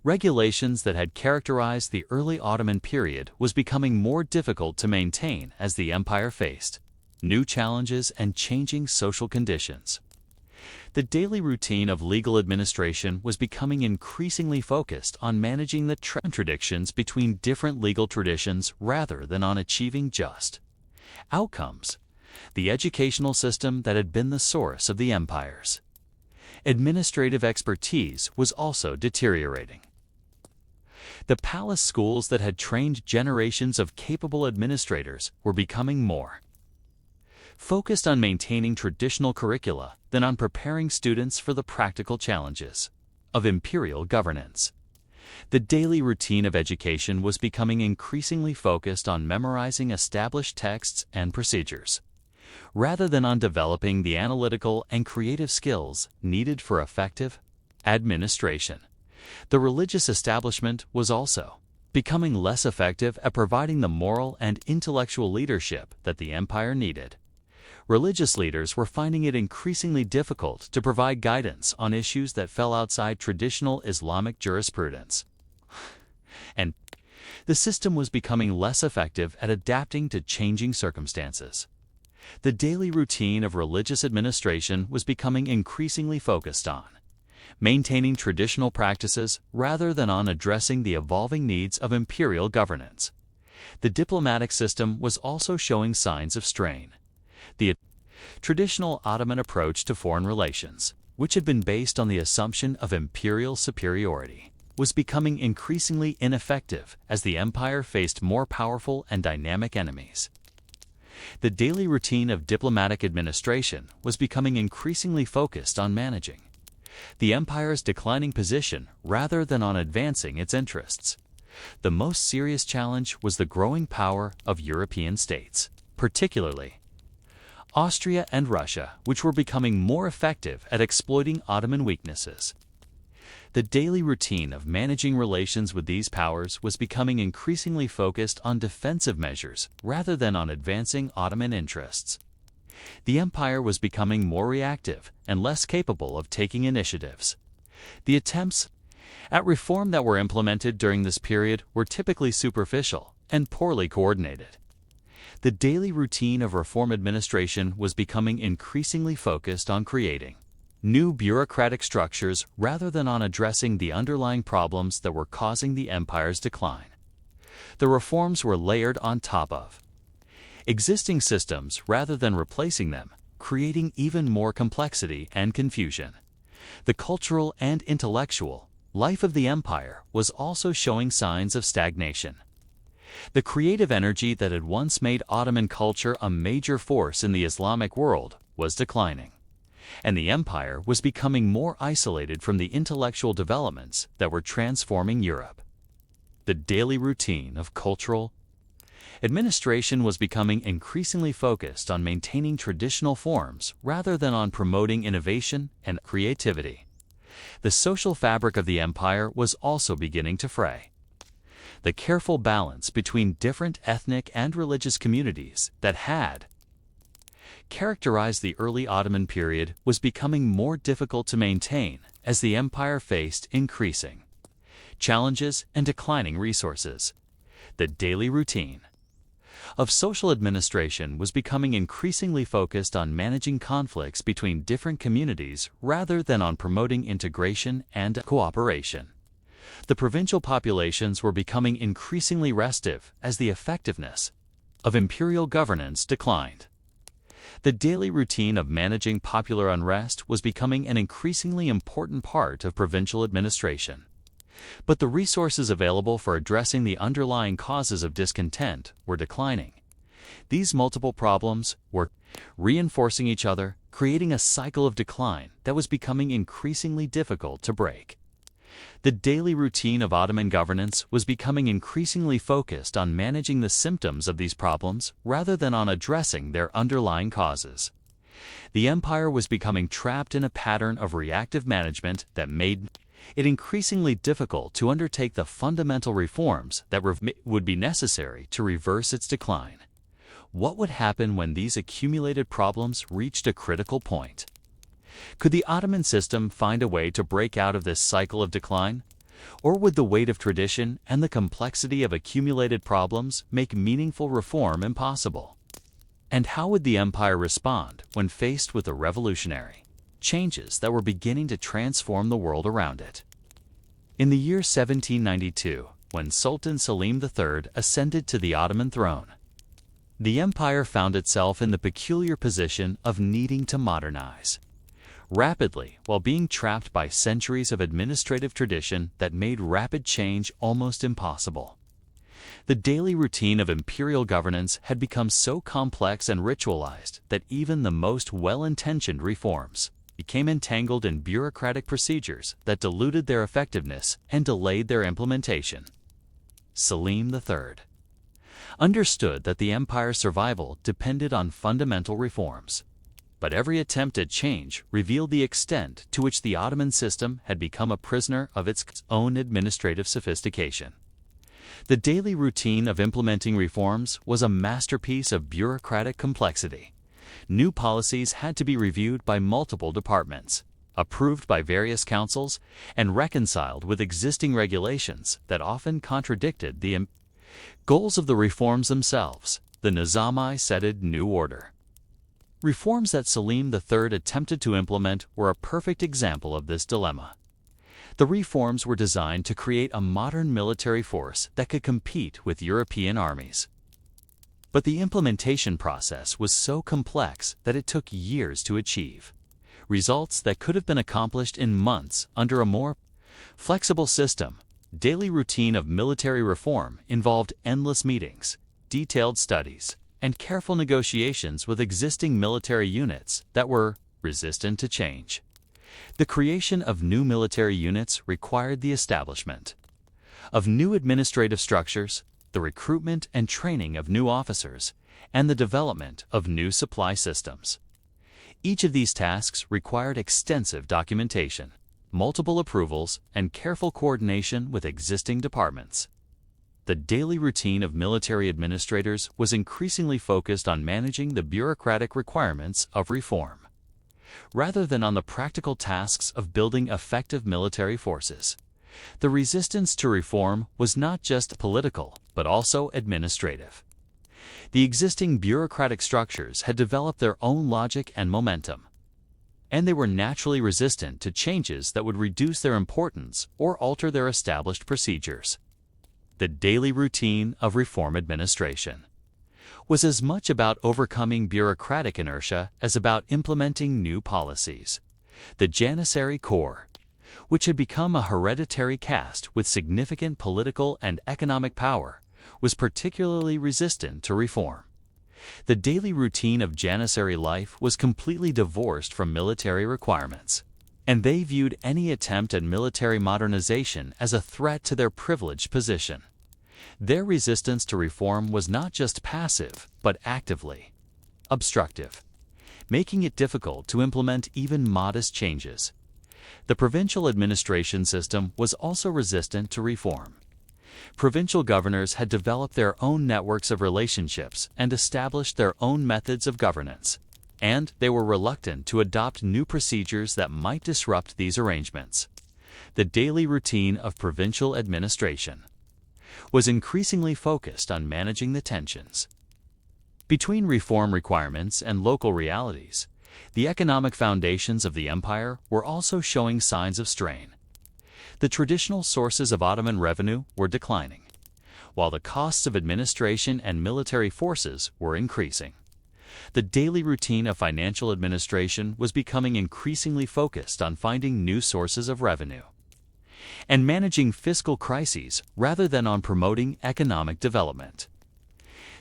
regulations that had characterized the early Ottoman period was becoming more difficult to maintain as the empire faced new challenges and changing social conditions. The daily routine of legal administration was becoming increasingly focused on managing the contradictions between different legal traditions rather than on achieving just outcomes. The educational system that had been the source of the empire's administrative expertise was also deteriorating. The palace schools that had trained generations of capable administrators were becoming more focused on maintaining traditional curricula than on preparing students for the practical challenges of imperial governance. The daily routine of education was becoming increasingly focused on memorizing established texts and procedures, rather than on developing the analytical and creative skills needed for effective administration. The religious establishment was also becoming less effective at providing the moral and intellectual leadership that the empire needed. Religious leaders were finding it increasingly difficult to provide guidance on issues that fell outside traditional Islamic jurisprudence. And the system was becoming less effective at adapting to changing circumstances. The daily routine of religious administration was becoming increasingly focused on maintaining traditional practices rather than on addressing the evolving needs of imperial governance. The diplomatic system was also showing signs of strain. The traditional Ottoman approach to foreign relations, which had been based on the assumption of imperial superiority, was becoming increasingly ineffective as the empire faced more powerful and dynamic enemies. The daily routine of diplomatic administration was becoming increasingly focused on managing the empire's declining position rather than on advancing its interests. The most serious challenge was the growing power of European states, particularly Austria and Russia, which were becoming more effective at exploiting Ottoman weaknesses. The daily routine of managing relations with these powers was becoming increasingly focused on defensive measures rather than on advancing Ottoman interests. The empire was becoming more reactive and less capable of taking initiatives. The attempts at reform that were implemented during this period were typically superficial and poorly coordinated. The daily routine of reform administration was becoming increasingly focused on creating new bureaucratic structures rather than on addressing the underlying problems that were causing the empire's decline. The reforms were layered on top of existing systems rather than replacing them, creating even more complexity and confusion. The cultural and intellectual life of the empire was also showing signs of stagnation. The creative energy that had once made Ottoman culture a major force in the Islamic world was declining, and the empire was becoming more isolated from the intellectual developments that were transforming Europe. The daily routine of cultural administration was becoming increasingly focused on maintaining traditional forms rather than on promoting innovation and creativity. The social fabric of the empire was also beginning to fray. The careful balance between different ethnic and religious communities that had characterized the early Ottoman period was becoming more difficult to maintain as the empire faced increasing challenges and declining resources. The daily routine of social administration was becoming increasingly focused on managing conflicts between different communities rather than on promoting integration and cooperation. The provincial populations were becoming increasingly restive as the effectiveness of imperial governance declined. The daily routine of managing popular unrest was becoming an increasingly important part of provincial administration. But the resources available for addressing the underlying causes of discontent were declining. These multiple problems were reinforcing each other, creating a cycle of decline that was becoming increasingly difficult to break. The daily routine of Ottoman governance was becoming increasingly focused on managing the symptoms of these problems rather than on addressing their underlying causes. The empire was becoming trapped in a pattern of reactive management that made it increasingly difficult to undertake the fundamental reforms that would be necessary to reverse its decline. What would happen when these accumulated problems reached a critical point? Could the Ottoman system find a way to break out of this cycle of decline? Or would the weight of tradition and the complexity of accumulated problems make meaningful reform impossible? And how would the empire respond when faced with the revolutionary changes that were beginning to transform the world around it? In the year 1792, when Sultan Selim III ascended to the Ottoman throne, the empire found itself in the peculiar position of needing to modernize rapidly while being trapped by centuries of administrative tradition that made rapid change almost impossible. The daily routine of imperial governance had become so complex and ritualized that even the most well-intentioned reforms became entangled in bureaucratic procedures that diluted their effectiveness and delayed their implementation. Selim III understood that the empire's survival depended on fundamental reforms. But every attempt at change revealed the extent to which the Ottoman system had become a prisoner of its own administrative sophistication. The daily routine of implementing reforms was a masterpiece of bureaucratic complexity. New policies had to be reviewed by multiple departments, approved by various councils, and reconciled with existing regulations that often contradicted the goals of the reforms themselves. The Nizam-i setted new order. Reforms that Selim III attempted to implement were a perfect example of this dilemma. The reforms were designed to create a modern military force that could compete with European armies. But the implementation process was so complex that it took years to achieve. Results that could have been accomplished in months under a more flexible system. Daily routine of military reform involved endless meetings, detailed studies, and careful negotiations with existing military units that were resistant to change. The creation of new military units required the establishment of new administrative structures, the recruitment and training of new officers, and the development of new supply systems. Each of these tasks required extensive documentation, multiple approvals, and careful coordination with existing departments. The daily routine of military administrators was increasingly focused on managing the bureaucratic requirements of reform, rather than on the practical tasks of building effective military forces. The resistance to reform was not just political, but also administrative. The existing bureaucratic structures had developed their own logic and momentum, and they were naturally resistant to changes that would reduce their importance or alter their established procedures. The daily routine of reform administration was as much about overcoming bureaucratic inertia as about implementing new policies. The Janissary Corps, which had become a hereditary caste with significant political and economic power, was particularly resistant to reform. The daily routine of Janissary life was completely divorced from military requirements, and they viewed any attempt at military modernization as a threat to their privileged position. Their resistance to reform was not just passive, but actively obstructive, making it difficult to implement even modest changes. The provincial administration system was also resistant to reform. Provincial governors had developed their own networks of relationships and established their own methods of governance, and they were reluctant to adopt new procedures that might disrupt these arrangements. The daily routine of provincial administration was increasingly focused on managing the tensions between reform requirements and local realities. The economic foundations of the empire were also showing signs of strain. The traditional sources of Ottoman revenue were declining, while the costs of administration and military forces were increasing. The daily routine of financial administration was becoming increasingly focused on finding new sources of revenue and managing fiscal crises rather than on promoting economic development.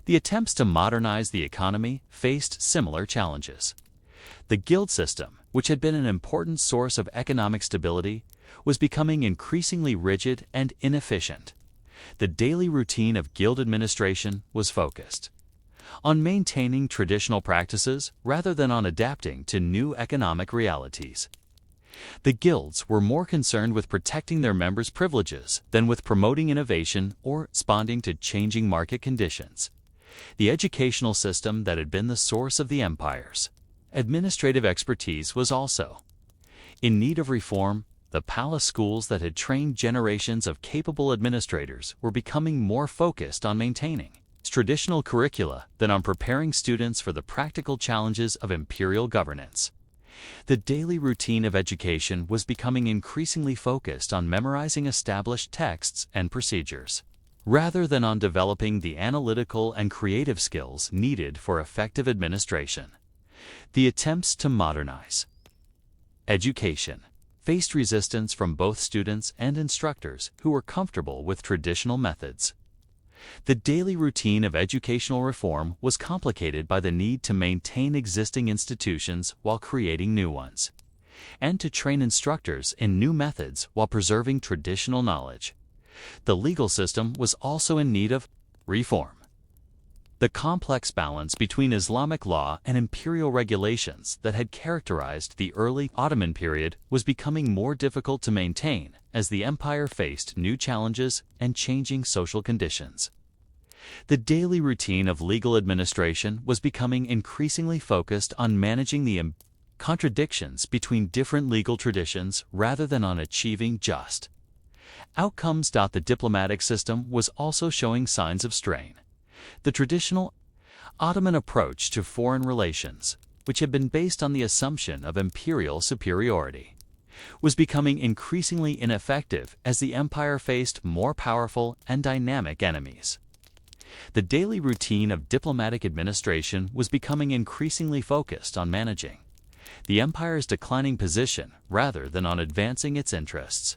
The attempts to modernize the economy faced similar challenges. The guild system, which had been an important source of economic stability, was becoming increasingly rigid and inefficient. The daily routine of guild administration was focused on maintaining traditional practices rather than on adapting to new economic realities. The guilds were more concerned with protecting their members' privileges than with promoting innovation or responding to changing market conditions. The educational system that had been the source of the empire's administrative expertise was also in need of reform. The palace schools that had trained generations of capable administrators were becoming more focused on maintaining traditional curricula than on preparing students for the practical challenges of imperial governance. The daily routine of education was becoming increasingly focused on memorizing established texts and procedures, rather than on developing the analytical and creative skills needed for effective administration. The attempts to modernize education faced resistance from both students and instructors who were comfortable with traditional methods. The daily routine of educational reform was complicated by the need to maintain existing institutions while creating new ones, and to train instructors in new methods while preserving traditional knowledge. The legal system was also in need of reform. The complex balance between Islamic law and imperial regulations that had characterized the early Ottoman period was becoming more difficult to maintain as the empire faced new challenges and changing social conditions. The daily routine of legal administration was becoming increasingly focused on managing the contradictions between different legal traditions rather than on achieving just outcomes. The diplomatic system was also showing signs of strain. The traditional Ottoman approach to foreign relations, which had been based on the assumption of imperial superiority, was becoming increasingly ineffective as the empire faced more powerful and dynamic enemies. The daily routine of diplomatic administration was becoming increasingly focused on managing the empire's declining position rather than on advancing its interests.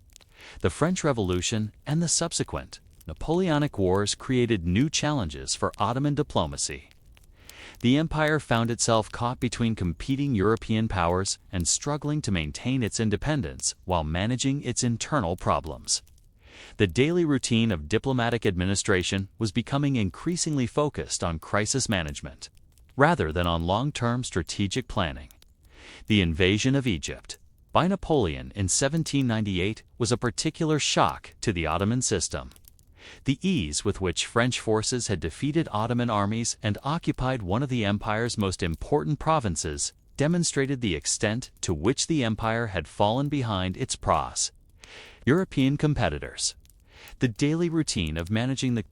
The French Revolution and the subsequent Napoleonic Wars created new challenges for Ottoman diplomacy. The empire found itself caught between competing European powers and struggling to maintain its independence while managing its internal problems. The daily routine of diplomatic administration was becoming increasingly focused on crisis management, rather than on long-term strategic planning. The invasion of Egypt by Napoleon in 1798 was a particular shock to the Ottoman system. The ease with which French forces had defeated Ottoman armies and occupied one of the empire's most important provinces demonstrated the extent to which the empire had fallen behind its European competitors. The daily routine of managing the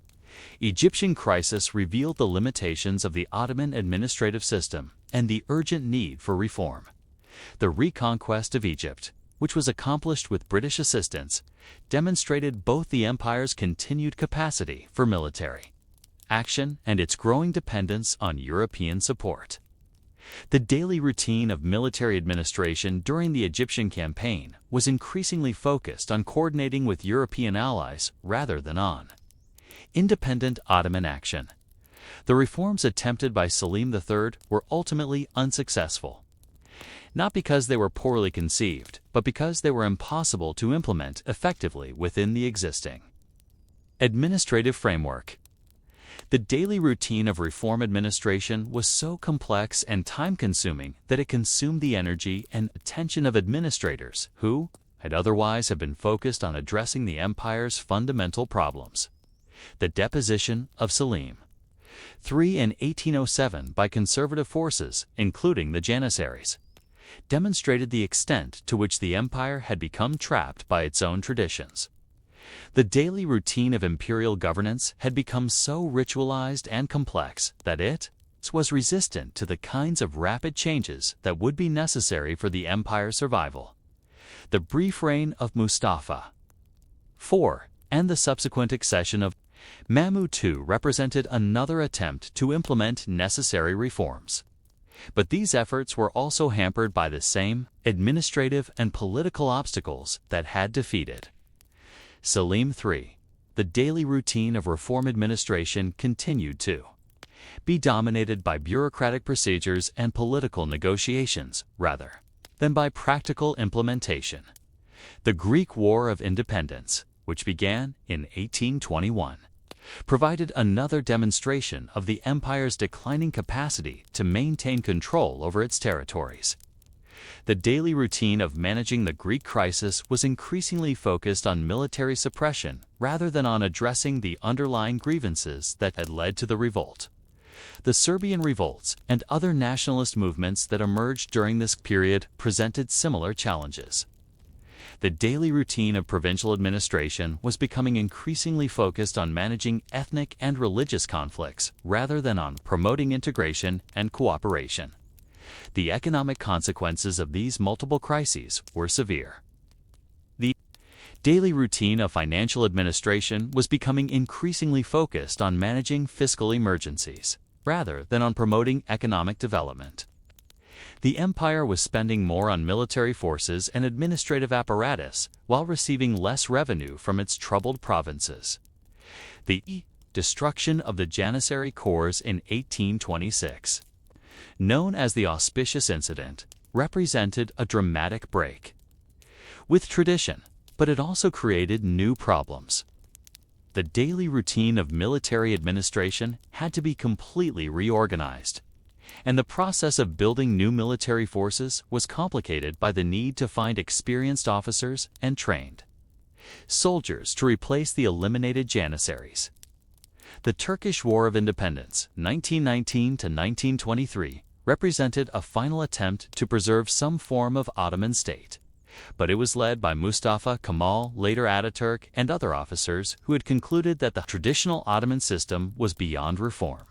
Egyptian crisis revealed the limitations of the Ottoman administrative system and the urgent need for reform. The reconquest of Egypt, which was accomplished with British assistance, demonstrated both the empire's continued capacity for military action and its growing dependence on European support. The daily routine of military administration during the Egyptian campaign was increasingly focused on coordinating with European allies rather than on independent Ottoman action. The reforms attempted by Selim III were ultimately unsuccessful, not because they were poorly conceived, but because they were impossible to implement effectively within the existing administrative framework. The daily routine of reform administration was so complex and time-consuming that it consumed the energy and attention of administrators who had otherwise have been focused on addressing the empire's fundamental problems. The deposition of Selim III in 1807 by conservative forces, including the Janissaries, demonstrated the extent to which the empire had become trapped by its own traditions. The daily routine of imperial governance had become so ritualized and complex that it was resistant to the kinds of rapid changes that would be necessary for the empire's survival. The brief reign of Mustafa 4. And the subsequent accession of Mahmud II represented another attempt to implement necessary reforms. But these efforts were also hampered by the same administrative and political obstacles that had defeated Selim III. The daily routine of reform administration continued to be dominated by bureaucratic procedures and political negotiations, rather than by practical implementation. The Greek War of Independence, which began in 1821, provided another demonstration of the empire's declining capacity to maintain control over its territories. The daily routine of managing the Greek crisis was increasingly focused on military suppression rather than on addressing the underlying grievances that had led to the revolt. The Serbian revolts and other nationalist movements that emerged during this period presented similar challenges. The daily routine of provincial administration was becoming increasingly focused on managing ethnic and religious conflicts rather than on promoting integration and cooperation. The economic consequences of these multiple crises were severe. The daily routine of financial administration was becoming increasingly focused on managing fiscal emergencies rather than on promoting economic development. The empire was spending more on military forces and administrative apparatus while receiving less revenue from its troubled provinces. The destruction of the Janissary corps in 1826, known as the Auspicious Incident, represented a dramatic break with tradition, but it also created new problems. The daily routine of military administration had to be completely reorganized, and the process of building new military forces was complicated by the need to find experienced officers and trained soldiers to replace the eliminated Janissaries. The Turkish War of Independence, 1919 to 1923, represented a final attempt to preserve some form of Ottoman state, but it was led by Mustafa Kemal, later Ataturk, and other officers who had concluded that the traditional Ottoman system was beyond reform.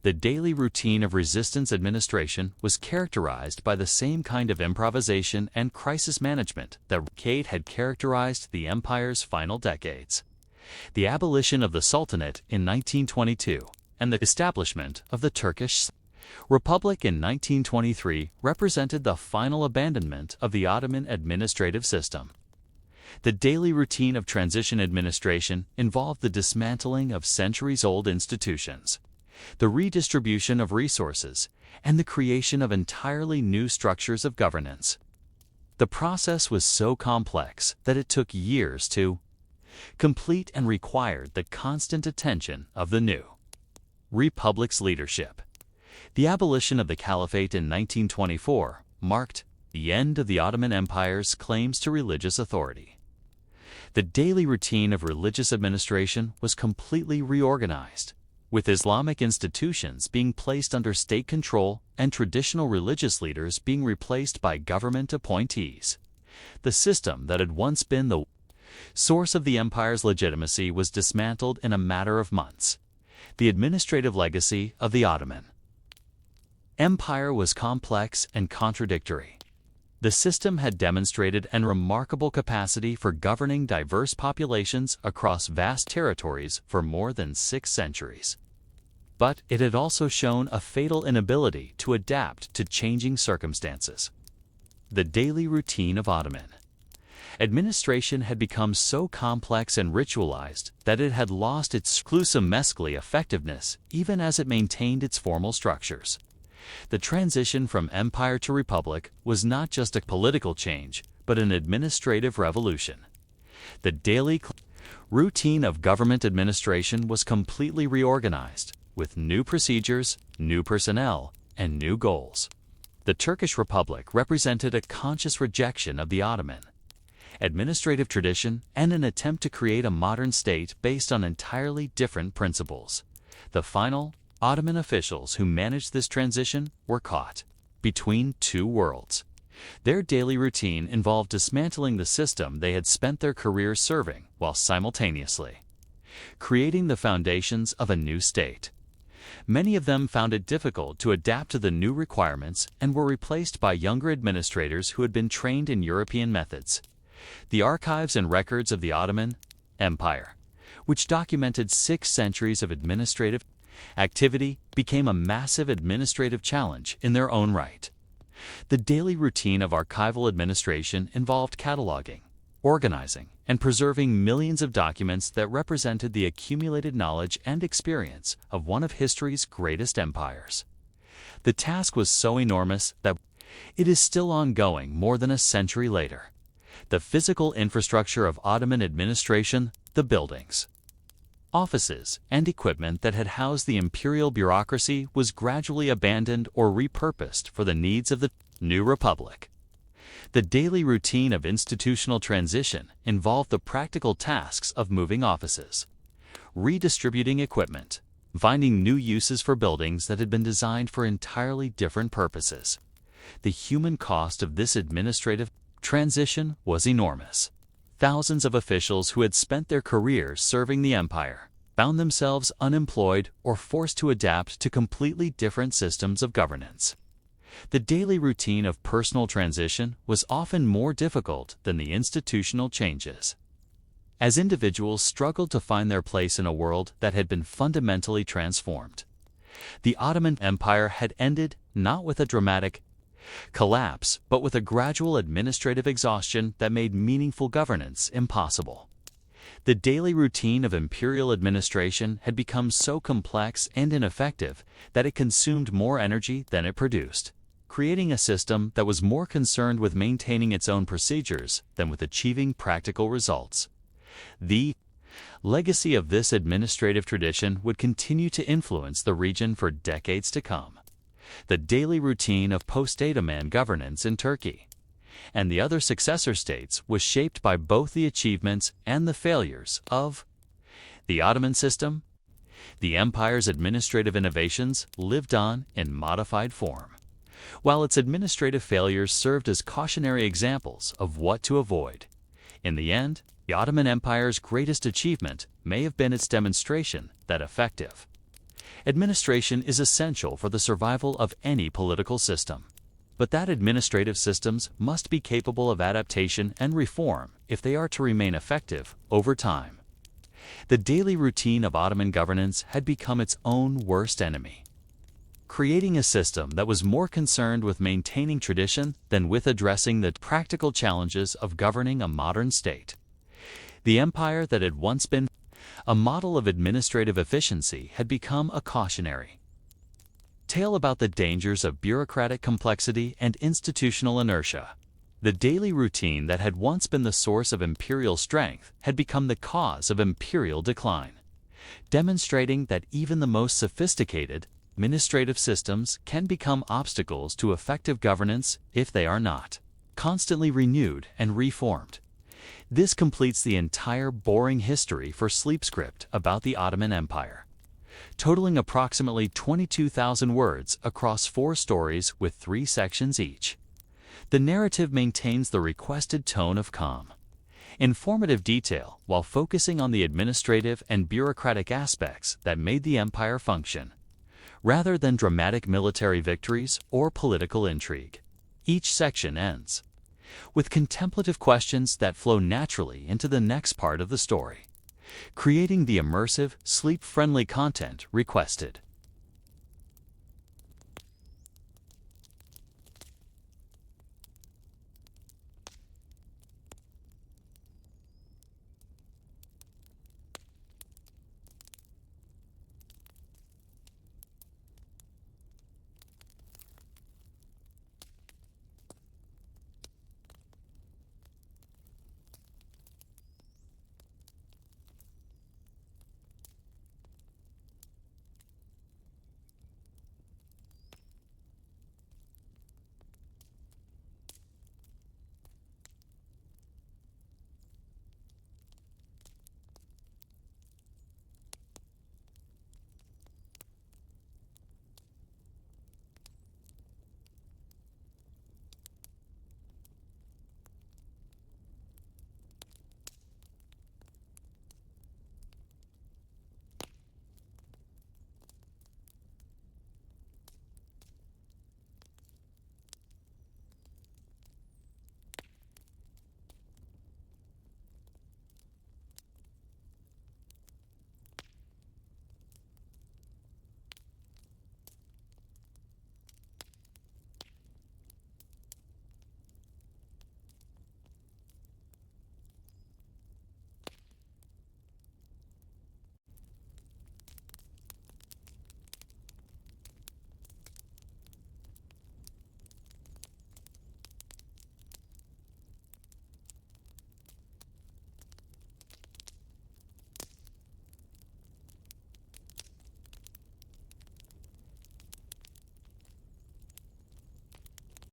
The daily routine of resistance administration was characterized by the same kind of improvisation and crisis management that had characterized the empire's final decades. The abolition of the Sultanate in 1922 and the establishment of the Turkish Republic in 1923 represented the final abandonment of the Ottoman administrative system. The daily routine of transition administration involved the dismantling of centuries-old institutions, the redistribution of resources, and the creation of entirely new structures of governance. The process was so complex that it took years to complete and required the constant attention of the new Republic's leadership. The abolition of the Caliphate in 1924 marked the end of the Ottoman Empire's claims to religious authority. The daily routine of religious administration was completely reorganized, with Islamic institutions being placed under state control and traditional religious leaders being replaced by government appointees. The system that had once been the source of the empire's legitimacy was dismantled in a matter of months. The administrative legacy of the Ottoman Empire was complex and contradictory. The system had demonstrated an remarkable capacity for governing diverse populations across vast territories for more than 6 centuries. But it had also shown a fatal inability to adapt to changing circumstances. The daily routine of Ottoman administration had become so complex and ritualized that it had lost its mescally effectiveness even as it maintained its formal structures. The transition from empire to republic was not just a political change, but an administrative revolution. The daily routine of government administration was completely reorganized, with new procedures, new personnel, and new goals. The Turkish Republic represented a conscious rejection of the Ottoman administrative tradition and an attempt to create a modern state based on entirely different principles. The final Ottoman officials who managed this transition were caught between two worlds. Their daily routine involved dismantling the system they had spent their careers serving while simultaneously creating the foundations of a new state. Many of them found it difficult to adapt to the new requirements and were replaced by younger administrators who had been trained in European methods. The archives and records of the Ottoman Empire, which documented 6 centuries of administrative activity, became a massive administrative challenge in their own right. The daily routine of archival administration involved cataloging, organizing, and preserving millions of documents that represented the accumulated knowledge and experience of one of history's greatest empires. The task was so enormous that it is still ongoing more than a century later. The physical infrastructure of Ottoman administration, the buildings, offices, and equipment that had housed the imperial bureaucracy was gradually abandoned or repurposed for the needs of the new republic. The daily routine of institutional transition involved the practical tasks of moving offices, redistributing equipment, finding new uses for buildings that had been designed for entirely different purposes. The human cost of this administrative transition was enormous. Thousands of officials who had spent their careers serving the empire found themselves unemployed or forced to adapt to completely different systems of governance. The daily routine of personal transition was often more difficult than the institutional changes. As individuals struggled to find their place in a world that had been fundamentally transformed, the Ottoman Empire had ended not with a dramatic collapse, but with a gradual administrative exhaustion that made meaningful governance impossible. The daily routine of imperial administration had become so complex and ineffective that it consumed more energy than it produced, creating a system that was more concerned with maintaining its own procedures than with achieving practical results. The legacy of this administrative tradition would continue to influence the region for decades to come. The daily routine of post-Ottoman governance in Turkey and the other successor states was shaped by both the achievements and the failures of the Ottoman system. The empire's administrative innovations lived on in modified form, while its administrative failures served as cautionary examples of what to avoid. In the end, the Ottoman Empire's greatest achievement may have been its demonstration that effective administration is essential for the survival of any political system, but that administrative systems must be capable of adaptation and reform if they are to remain effective over time. The daily routine of Ottoman governance had become its own worst enemy, creating a system that was more concerned with maintaining tradition than with addressing the practical challenges of governing a modern state. The empire that had once been a model of administrative efficiency had become a cautionary tale about the dangers of bureaucratic complexity and institutional inertia. The daily routine that had once been the source of imperial strength had become the cause of imperial decline, demonstrating that even the most sophisticated administrative systems can become obstacles to effective governance if they are not constantly renewed and reformed. This completes the entire boring history for Sleepscript about the Ottoman Empire, totaling approximately 22,000 words across 4 stories with 3 sections each. The narrative maintains the requested tone of calm, informative detail while focusing on the administrative and bureaucratic aspects that made the empire function, rather than dramatic military victories or political intrigue. Each section ends with contemplative questions that flow naturally into the next part of the story, creating the immersive, sleep-friendly content requested.